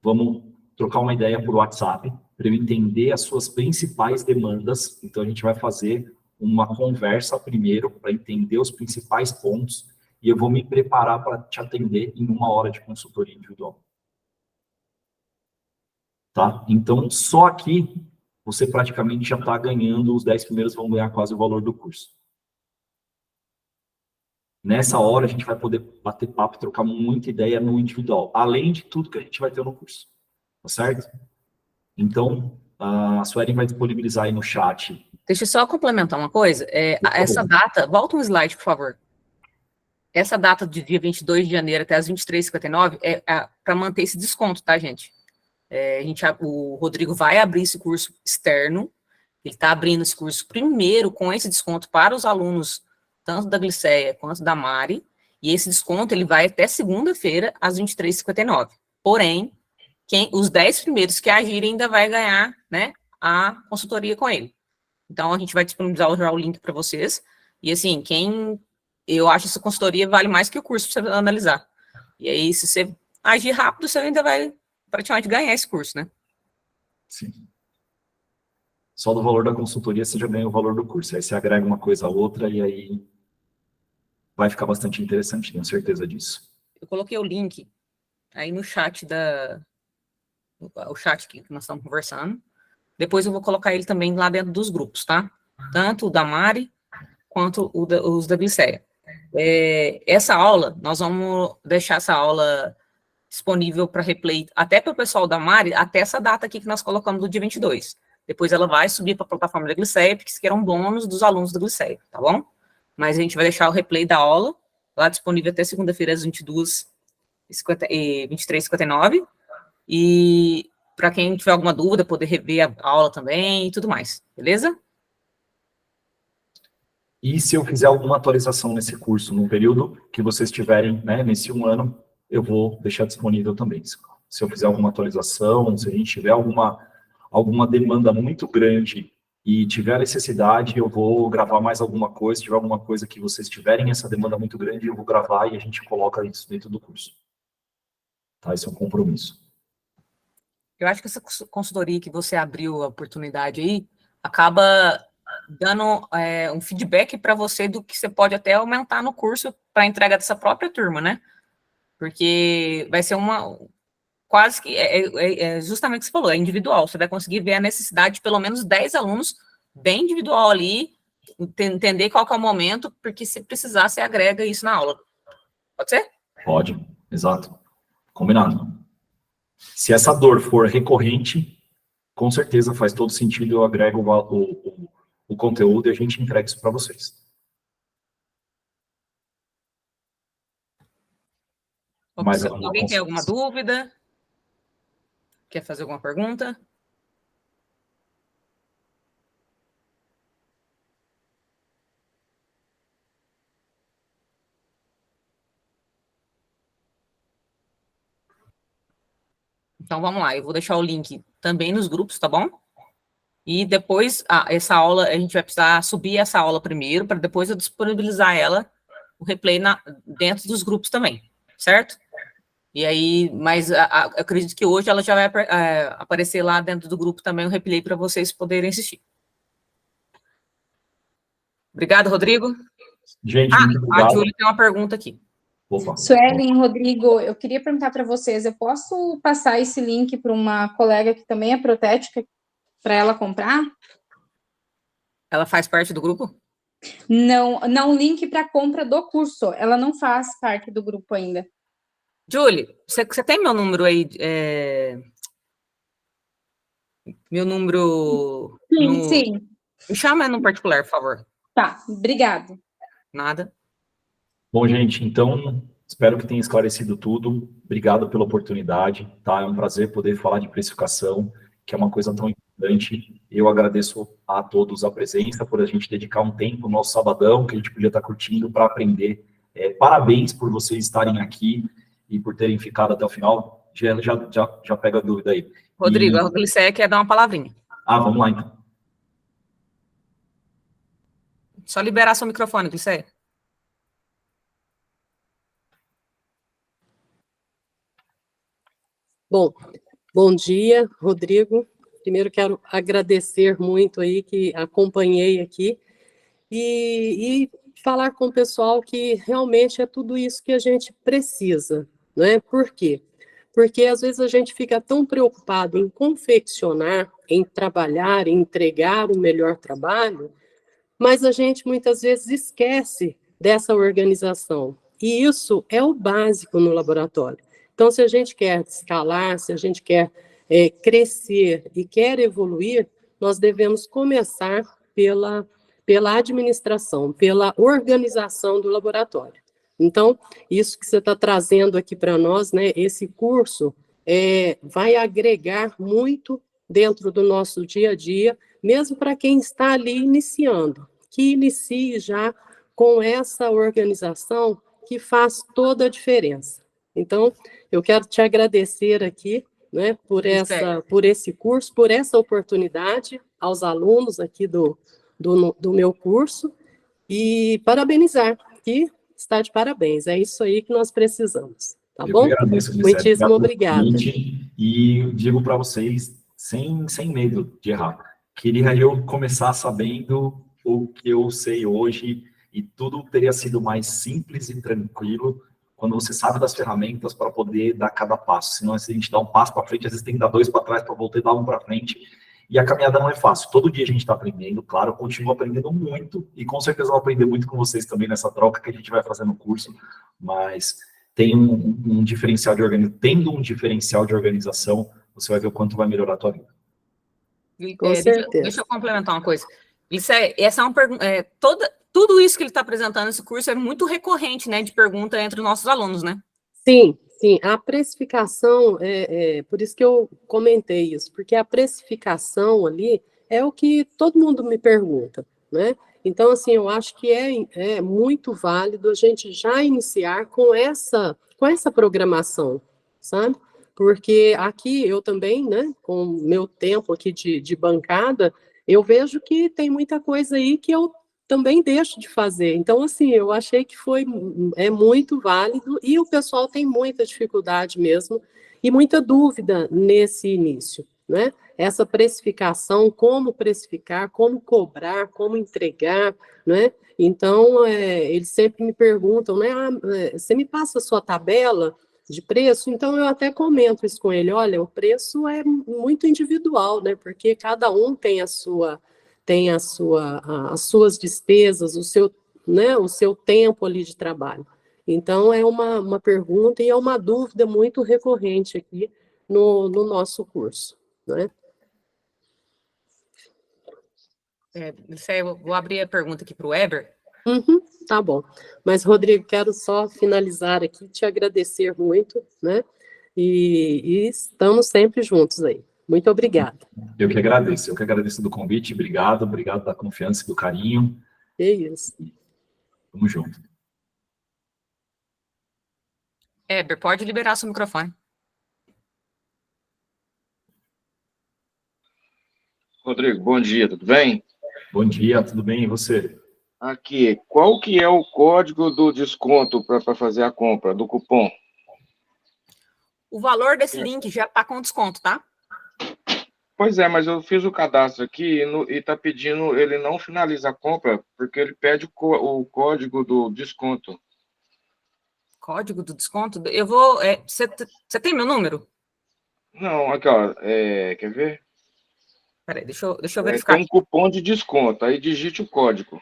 vamos trocar uma ideia por WhatsApp, para eu entender as suas principais demandas. Então, a gente vai fazer uma conversa primeiro, para entender os principais pontos, e eu vou me preparar para te atender em 1 hora de consultoria individual. Tá? Então, só aqui, você praticamente já está ganhando, os 10 primeiros vão ganhar quase o valor do curso. Nessa hora, a gente vai poder bater papo, trocar muita ideia no individual, além de tudo que a gente vai ter no curso. Tá certo? Então, a Suelen vai disponibilizar aí no chat. Deixa eu só complementar uma coisa. Essa data, volta um slide, por favor. Essa data de dia 22 de janeiro até as 23h59 é para manter esse desconto, tá, gente? O Rodrigo vai abrir esse curso externo, ele está abrindo esse curso primeiro com esse desconto para os alunos, tanto da Gliceia quanto da Mari, e esse desconto ele vai até segunda-feira, às 23h59. Porém, os 10 primeiros que agirem ainda vai ganhar, né, a consultoria com ele. Então, a gente vai disponibilizar já o link para vocês, e assim, eu acho que essa consultoria vale mais que o curso para você analisar. E aí, se você agir rápido, você ainda vai praticamente ganhar esse curso, né? Sim. Só do valor da consultoria você já ganha o valor do curso. Aí você agrega uma coisa a outra e aí vai ficar bastante interessante, tenho certeza disso. Eu coloquei o link aí no chat o chat que nós estamos conversando. Depois eu vou colocar ele também lá dentro dos grupos, tá? Tanto o da Mari quanto os da Gliceia. Essa aula, nós vamos deixar essa aula disponível para replay até para o pessoal da Mari, até essa data aqui que nós colocamos do dia 22. Depois ela vai subir para a plataforma da Gliceia, porque isso aqui era um bônus dos alunos da Gliceia, tá bom? Mas a gente vai deixar o replay da aula lá disponível até segunda-feira às 23h59. E para quem tiver alguma dúvida, poder rever a aula também e tudo mais, beleza? E se eu fizer alguma atualização nesse curso, no período que vocês tiverem, né, nesse 1 ano, eu vou deixar disponível também. Se eu fizer alguma atualização, se a gente tiver alguma demanda muito grande e tiver necessidade, eu vou gravar mais alguma coisa. Se tiver alguma coisa que vocês tiverem essa demanda muito grande, eu vou gravar e a gente coloca isso dentro do curso. Tá? Esse é um compromisso. Eu acho que essa consultoria que você abriu a oportunidade aí, acaba dando um feedback para você do que você pode até aumentar no curso para a entrega dessa própria turma, né? Porque vai ser quase que, justamente o que você falou, é individual, você vai conseguir ver a necessidade de pelo menos 10 alunos, bem individual ali, entender qual que é o momento, porque se precisar, você agrega isso na aula. Pode ser? Pode, exato. Combinado. Se essa dor for recorrente, com certeza faz todo sentido, eu agrego o conteúdo e a gente entrega isso para vocês. Mas alguém tem alguma dúvida? Quer fazer alguma pergunta? Então, vamos lá. Eu vou deixar o link também nos grupos, tá bom? E depois, essa aula, a gente vai precisar subir essa aula primeiro, para depois eu disponibilizar o replay dentro dos grupos também, certo? E aí, mas eu acredito que hoje ela já vai aparecer lá dentro do grupo também o replay para vocês poderem assistir. Obrigado, Rodrigo. Gente, muito obrigado. A Júlia tem uma pergunta aqui. Opa. Suelen, Rodrigo, eu queria perguntar para vocês, eu posso passar esse link para uma colega que também é protética, para ela comprar? Ela faz parte do grupo? Não link para compra do curso, ela não faz parte do grupo ainda. Julie, você tem meu número aí Meu número... Sim, sim. Me chama no particular, por favor. Tá, obrigado. Nada. Bom, gente, então, espero que tenha esclarecido tudo. Obrigado pela oportunidade, tá? É um prazer poder falar de precificação, que é uma coisa tão importante. Eu agradeço a todos a presença, por a gente dedicar um tempo no nosso sabadão, que a gente podia estar curtindo para aprender. Parabéns por vocês estarem aqui e por terem ficado até o final. Já pega a dúvida aí. Rodrigo, a Glicéia quer dar uma palavrinha. Vamos lá, então. Só liberar seu microfone, Glicéia. Bom dia, Rodrigo. Primeiro quero agradecer muito aí que acompanhei aqui e falar com o pessoal que realmente é tudo isso que a gente precisa, né? Por quê? Porque às vezes a gente fica tão preocupado em confeccionar, em trabalhar, em entregar o melhor trabalho, mas a gente muitas vezes esquece dessa organização. E isso é o básico no laboratório. Então, se a gente quer escalar, se a gente quer crescer e quer evoluir, nós devemos começar pela administração, pela organização do laboratório. Então, isso que você está trazendo aqui para nós, né, esse curso, vai agregar muito dentro do nosso dia a dia, mesmo para quem está ali iniciando, que inicie já com essa organização que faz toda a diferença. Então, eu quero te agradecer aqui, né, por esse curso, por essa oportunidade aos alunos aqui do meu curso e parabenizar, que está de parabéns, é isso aí que nós precisamos, tá bom? Eu agradeço, Muitíssimo obrigada. E digo para vocês, sem medo de errar, queria eu começar sabendo o que eu sei hoje e tudo teria sido mais simples e tranquilo quando você sabe das ferramentas para poder dar cada passo. Senão, se a gente dá um passo para frente, às vezes tem que dar 2 para trás para voltar e dar 1 para frente. E a caminhada não é fácil. Todo dia a gente está aprendendo, claro, eu continuo aprendendo muito e com certeza vou aprender muito com vocês também nessa troca que a gente vai fazer no curso, mas tem um diferencial de organização. Tendo um diferencial de organização, você vai ver o quanto vai melhorar a tua vida. Com certeza. Deixa eu complementar uma coisa. Essa é uma pergunta. Tudo isso que ele está apresentando nesse curso é muito recorrente, né, de pergunta entre os nossos alunos, né? Sim, a precificação, por isso que eu comentei isso, porque a precificação ali é o que todo mundo me pergunta, né? Então, assim, eu acho que é muito válido a gente já iniciar com essa programação, sabe? Porque aqui eu também, né, com o meu tempo aqui de bancada, eu vejo que tem muita coisa aí que eu também deixo de fazer. Então, assim, eu achei que é muito válido e o pessoal tem muita dificuldade mesmo e muita dúvida nesse início, né? Essa precificação, como precificar, como cobrar, como entregar, né? Então, eles sempre me perguntam, né? Você me passa a sua tabela de preço? Então, eu até comento isso com ele, olha, o preço é muito individual, né? Porque cada um tem as suas despesas, o seu tempo ali de trabalho. Então, é uma pergunta e é uma dúvida muito recorrente aqui no nosso curso, né? Eu vou abrir a pergunta aqui para o Weber. Tá bom. Mas, Rodrigo, quero só finalizar aqui, te agradecer muito, né? E estamos sempre juntos aí. Muito obrigada. Eu que agradeço do convite, obrigado da confiança e do carinho. É isso. Tamo junto. Weber, pode liberar seu microfone. Rodrigo, bom dia, tudo bem? Bom dia, tudo bem? E você? Aqui, qual que é o código do desconto para fazer a compra, do cupom? O valor desse link já está com desconto, tá? Pois é, mas eu fiz o cadastro aqui e está pedindo, ele não finaliza a compra, porque ele pede o código do desconto. Código do desconto? Eu vou... Você tem meu número? Não, aqui, ó, quer ver? Peraí, deixa eu verificar. Tem um cupom de desconto, aí digite o código.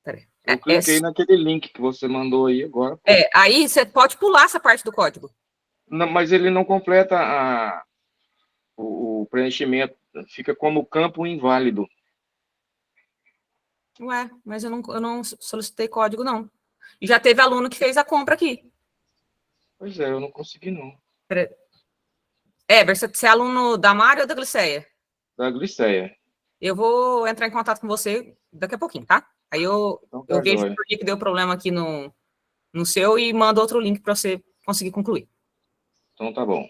Peraí. Eu cliquei naquele link que você mandou aí agora. Aí você pode pular essa parte do código. Não, mas ele não completa o o preenchimento fica como campo inválido. Ué, mas eu não solicitei código, não. E já teve aluno que fez a compra aqui. Pois é, eu não consegui, não. Você é aluno da Mário ou da Gliceia? Da Gliceia. Eu vou entrar em contato com você daqui a pouquinho, tá? Aí eu vejo joia. por que deu problema aqui no seu e mando outro link para você conseguir concluir. Então tá bom.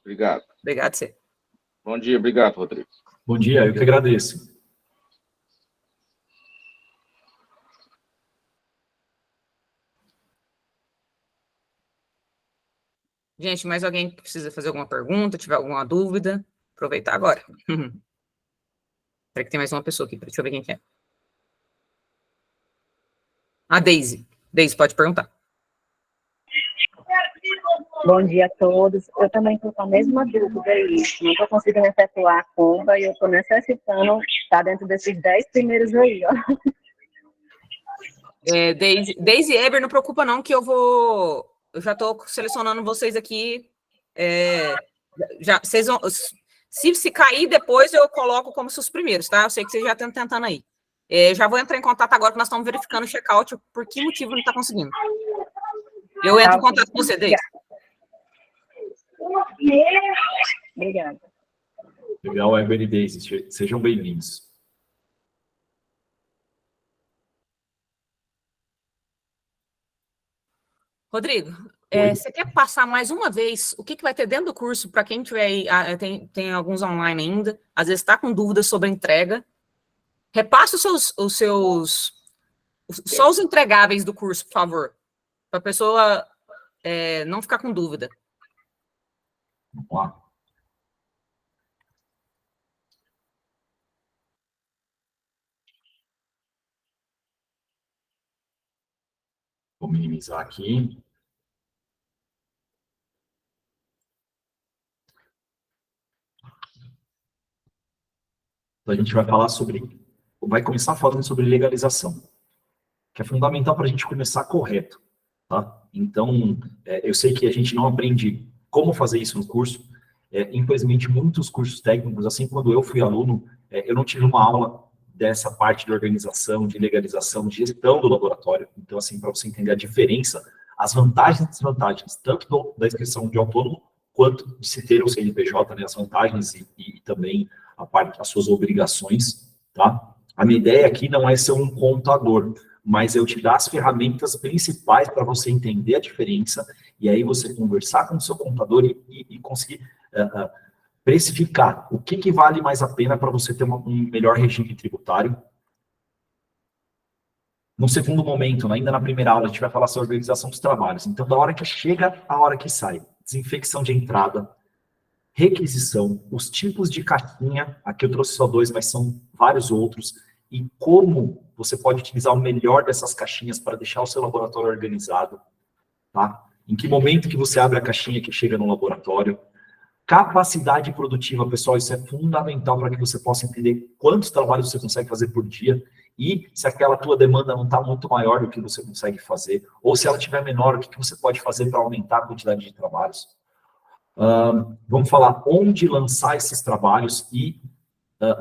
Obrigado. Obrigado, você. Bom dia, obrigado, Rodrigo. Bom dia, eu que agradeço. Gente, mais alguém que precisa fazer alguma pergunta, tiver alguma dúvida? Aproveitar agora. Será que tem mais uma pessoa aqui? Deixa eu ver quem que é. A Daisy. Daisy, pode perguntar. Bom dia a todos. Eu também estou com a mesma dúvida aí. Não estou conseguindo efetuar a compra e eu estou necessitando estar dentro desses 10 primeiros aí, ó. Daisy Eber, não preocupa não, que eu já estou selecionando vocês aqui. Vocês vão, se cair depois, eu coloco como seus primeiros, tá? Eu sei que vocês já estão tentando aí. Já vou entrar em contato agora, que nós estamos verificando o check-out, por que motivo não está conseguindo. Eu entro em contato com você, Daisy. Obrigada. Legal, Eber e Daisy, sejam bem-vindos. Rodrigo, você quer passar mais uma vez o que vai ter dentro do curso para quem tiver aí, tem alguns online ainda, às vezes está com dúvidas sobre a entrega. Repasse só os entregáveis do curso, por favor, para a pessoa não ficar com dúvida. Vamos lá. Vou minimizar aqui. Então, a gente vai começar falando sobre legalização, que é fundamental para a gente começar correto, tá? Então, eu sei que a gente não aprende como fazer isso no curso. Infelizmente, muitos cursos técnicos, assim, quando eu fui aluno, eu não tive uma aula dessa parte de organização, de legalização, de gestão do laboratório. Então, assim, para você entender a diferença, as vantagens e desvantagens, tanto da inscrição de autônomo, quanto de se ter o CNPJ, né, as vantagens e também as suas obrigações, tá? A minha ideia aqui não é ser um contador, mas eu te dar as ferramentas principais para você entender a diferença, e aí você conversar com o seu contador e conseguir precificar o que vale mais a pena para você ter um melhor regime tributário. No segundo momento, ainda na primeira aula, a gente vai falar sobre a organização dos trabalhos. Então, da hora que chega à hora que sai, desinfecção de entrada, requisição, os tipos de caixinha, aqui eu trouxe só 2, mas são vários outros, e como você pode utilizar o melhor dessas caixinhas para deixar o seu laboratório organizado, tá? Em que momento que você abre a caixinha que chega no laboratório. Capacidade produtiva, pessoal, isso é fundamental para que você possa entender quantos trabalhos você consegue fazer por dia e se aquela tua demanda não está muito maior do que você consegue fazer, ou se ela estiver menor, o que você pode fazer para aumentar a quantidade de trabalhos. Vamos falar onde lançar esses trabalhos e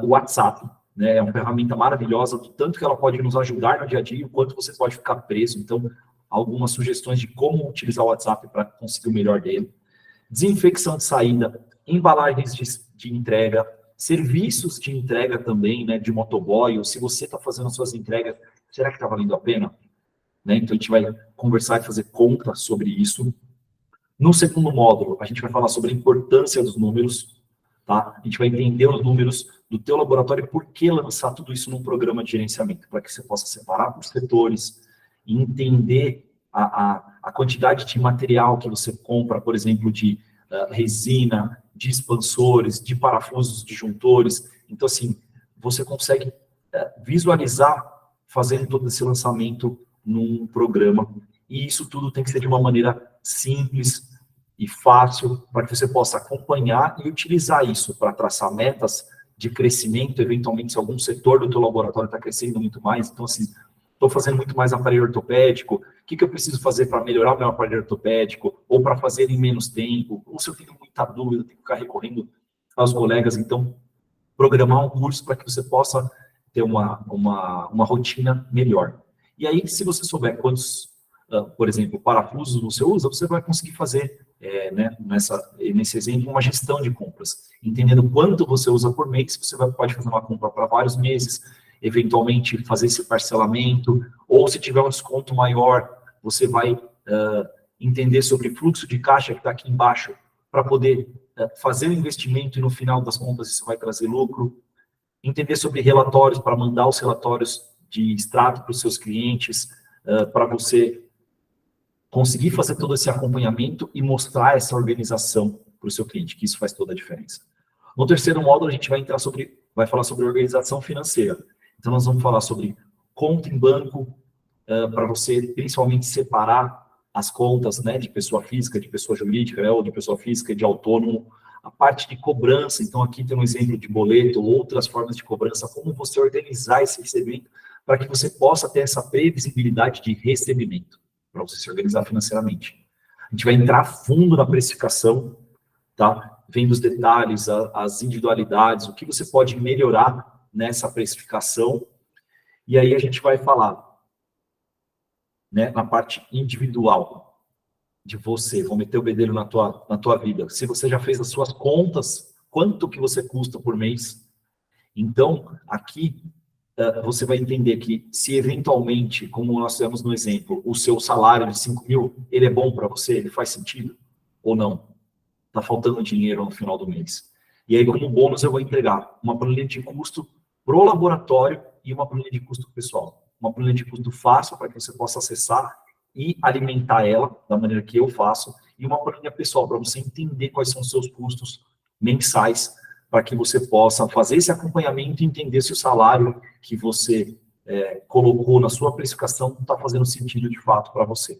o WhatsApp, né, é uma ferramenta maravilhosa, tanto que ela pode nos ajudar no dia a dia, o quanto você pode ficar preso. Então, algumas sugestões de como utilizar o WhatsApp para conseguir o melhor dele. Desinfecção de saída, embalagens de entrega, serviços de entrega também, né, de motoboy, ou se você está fazendo as suas entregas, será que está valendo a pena? Né, então, a gente vai conversar e fazer conta sobre isso. No segundo módulo, a gente vai falar sobre a importância dos números, tá? A gente vai entender os números do teu laboratório e por que lançar tudo isso num programa de gerenciamento, para que você possa separar por setores e entender a quantidade de material que você compra, por exemplo, de resina, de expansores, de parafusos, disjuntores. Então, assim, você consegue visualizar fazendo todo esse lançamento num programa. E isso tudo tem que ser de uma maneira simples e fácil, para que você possa acompanhar e utilizar isso para traçar metas de crescimento, eventualmente, se algum setor do teu laboratório está crescendo muito mais. Então, assim, estou fazendo muito mais aparelho ortopédico, o que eu preciso fazer para melhorar o meu aparelho ortopédico, ou para fazer em menos tempo, ou se eu tenho muita dúvida, tenho que ficar recorrendo aos colegas, então, programar um curso para que você possa ter uma rotina melhor. E aí, se você souber quantos, por exemplo, parafusos você usa, você vai conseguir fazer, nesse exemplo, uma gestão de compras. Entendendo quanto você usa por mês, você pode fazer uma compra para vários meses, eventualmente fazer esse parcelamento, ou se tiver um desconto maior, você vai entender sobre fluxo de caixa que está aqui embaixo, para poder fazer o investimento e no final das contas isso vai trazer lucro. Entender sobre relatórios, para mandar os relatórios de extrato para os seus clientes, para você conseguir fazer todo esse acompanhamento e mostrar essa organização para o seu cliente, que isso faz toda a diferença. No terceiro módulo, a gente vai falar sobre organização financeira. Então, nós vamos falar sobre conta em banco, para você, principalmente, separar as contas, né, de pessoa física, de pessoa jurídica, ou de pessoa física, de autônomo, a parte de cobrança. Então, aqui tem um exemplo de boleto, outras formas de cobrança, como você organizar esse recebimento, para que você possa ter essa previsibilidade de recebimento, para você se organizar financeiramente. A gente vai entrar a fundo na precificação, tá? Vendo os detalhes, as individualidades, o que você pode melhorar nessa precificação. E aí a gente vai falar, né, na parte individual de você, vou meter o bedelho na tua vida. Se você já fez as suas contas, quanto que você custa por mês? Então, aqui, você vai entender que se eventualmente, como nós temos no exemplo, o seu salário de 5 mil, ele é bom para você? Ele faz sentido? Ou não? Está faltando dinheiro no final do mês. E aí, como bônus, eu vou entregar uma planilha de custo para o laboratório e uma planilha de custo pessoal. Uma planilha de custo fácil para que você possa acessar e alimentar ela da maneira que eu faço, e uma planilha pessoal para você entender quais são os seus custos mensais, para que você possa fazer esse acompanhamento e entender se o salário que você colocou na sua precificação está fazendo sentido de fato para você.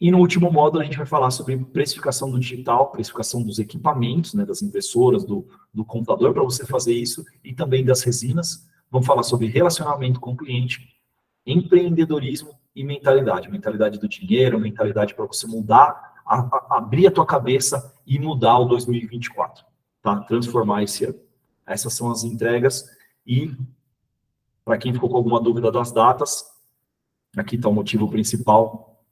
E no último módulo a gente vai falar sobre precificação do digital, precificação dos equipamentos, né, das impressoras, do computador para você fazer isso, e também das resinas. Vamos falar sobre relacionamento com o cliente, empreendedorismo e mentalidade. Mentalidade do dinheiro, mentalidade para você mudar, abrir a tua cabeça e mudar o 2024. Tá? Transformar esse ano. Essas são as entregas. E, para quem ficou com alguma dúvida das datas, aqui está o motivo principal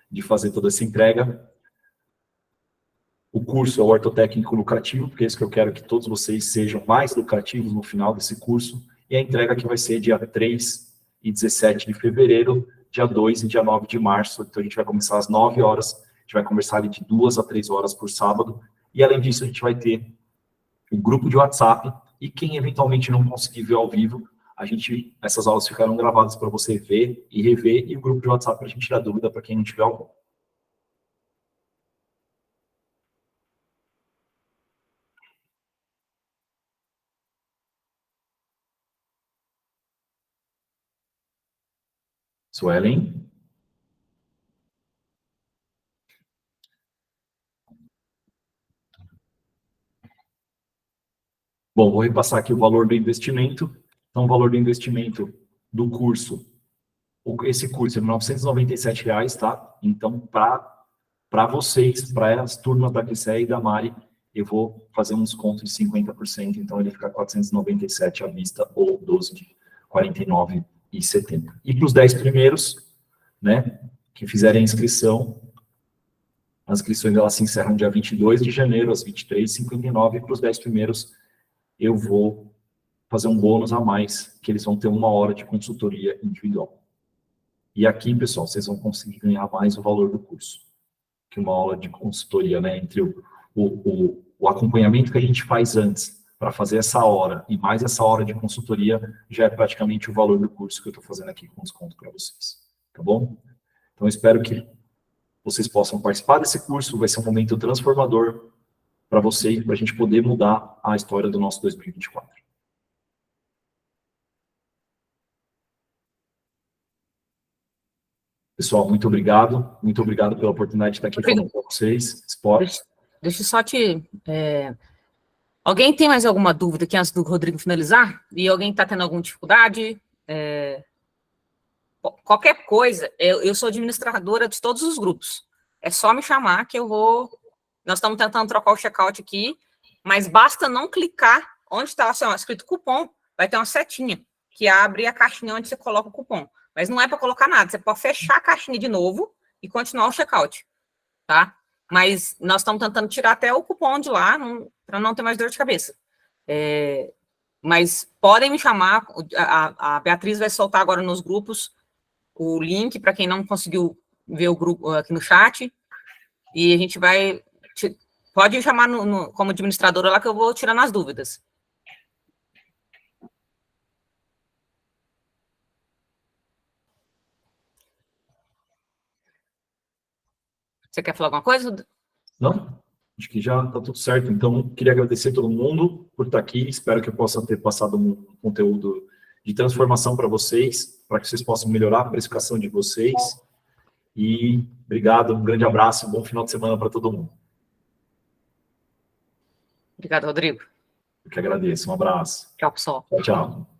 de fazer toda essa entrega. O curso é o ortotécnico lucrativo, porque é isso que eu quero que todos vocês sejam mais lucrativos no final desse curso. E a entrega que vai ser dia 3 e 17 de fevereiro, dia 2 e dia 9 de março. Então, a gente vai começar às 9 horas, a gente vai conversar ali de 2 a 3 horas por sábado. E, além disso, a gente vai ter um grupo de WhatsApp. E quem eventualmente não conseguir ver ao vivo, essas aulas ficarão gravadas para você ver e rever, e o grupo de WhatsApp para a gente tirar dúvida para quem não tiver algum. Suelen? Bom, vou repassar aqui o valor do investimento. Então, o valor do investimento do curso, esse curso é R$ 997, tá? Então, para vocês, para as turmas da Crisé e da Mari, eu vou fazer um desconto de 50%, então ele fica 497 à vista, ou 12 de 49,70. E para os 10 primeiros, né, que fizerem a inscrição, as inscrições elas se encerram dia 22 de janeiro, às 23h59, e para os 10 primeiros, eu vou fazer um bônus a mais, que eles vão ter 1 hora de consultoria individual. E aqui, pessoal, vocês vão conseguir ganhar mais o valor do curso, que 1 hora de consultoria, né, entre o acompanhamento que a gente faz antes, para fazer essa hora, e mais essa hora de consultoria, já é praticamente o valor do curso que eu estou fazendo aqui com desconto para vocês, tá bom? Então, eu espero que vocês possam participar desse curso, vai ser um momento transformador para vocês, para a gente poder mudar a história do nosso 2024. Pessoal, muito obrigado pela oportunidade de estar aqui falando com vocês. Deixa eu só alguém tem mais alguma dúvida aqui antes do Rodrigo finalizar? E alguém está tendo alguma dificuldade? Qualquer coisa, eu sou administradora de todos os grupos. É só me chamar que eu vou... Nós estamos tentando trocar o check-out aqui, mas basta não clicar onde está assim, ó, escrito cupom, vai ter uma setinha que abre a caixinha onde você coloca o cupom. Mas não é para colocar nada, você pode fechar a caixinha de novo e continuar o checkout, tá? Mas nós estamos tentando tirar até o cupom de lá, para não ter mais dor de cabeça. Mas podem me chamar, a Beatriz vai soltar agora nos grupos o link para quem não conseguiu ver o grupo aqui no chat, e a gente vai... Pode me chamar como administradora lá que eu vou tirando as dúvidas. Você quer falar alguma coisa? Não? Acho que já está tudo certo. Então, queria agradecer a todo mundo por estar aqui. Espero que eu possa ter passado um conteúdo de transformação para vocês, para que vocês possam melhorar a precificação de vocês. E obrigado, um grande abraço, um bom final de semana para todo mundo. Obrigado, Rodrigo. Eu que agradeço. Um abraço. Tchau, pessoal. Tchau, tchau.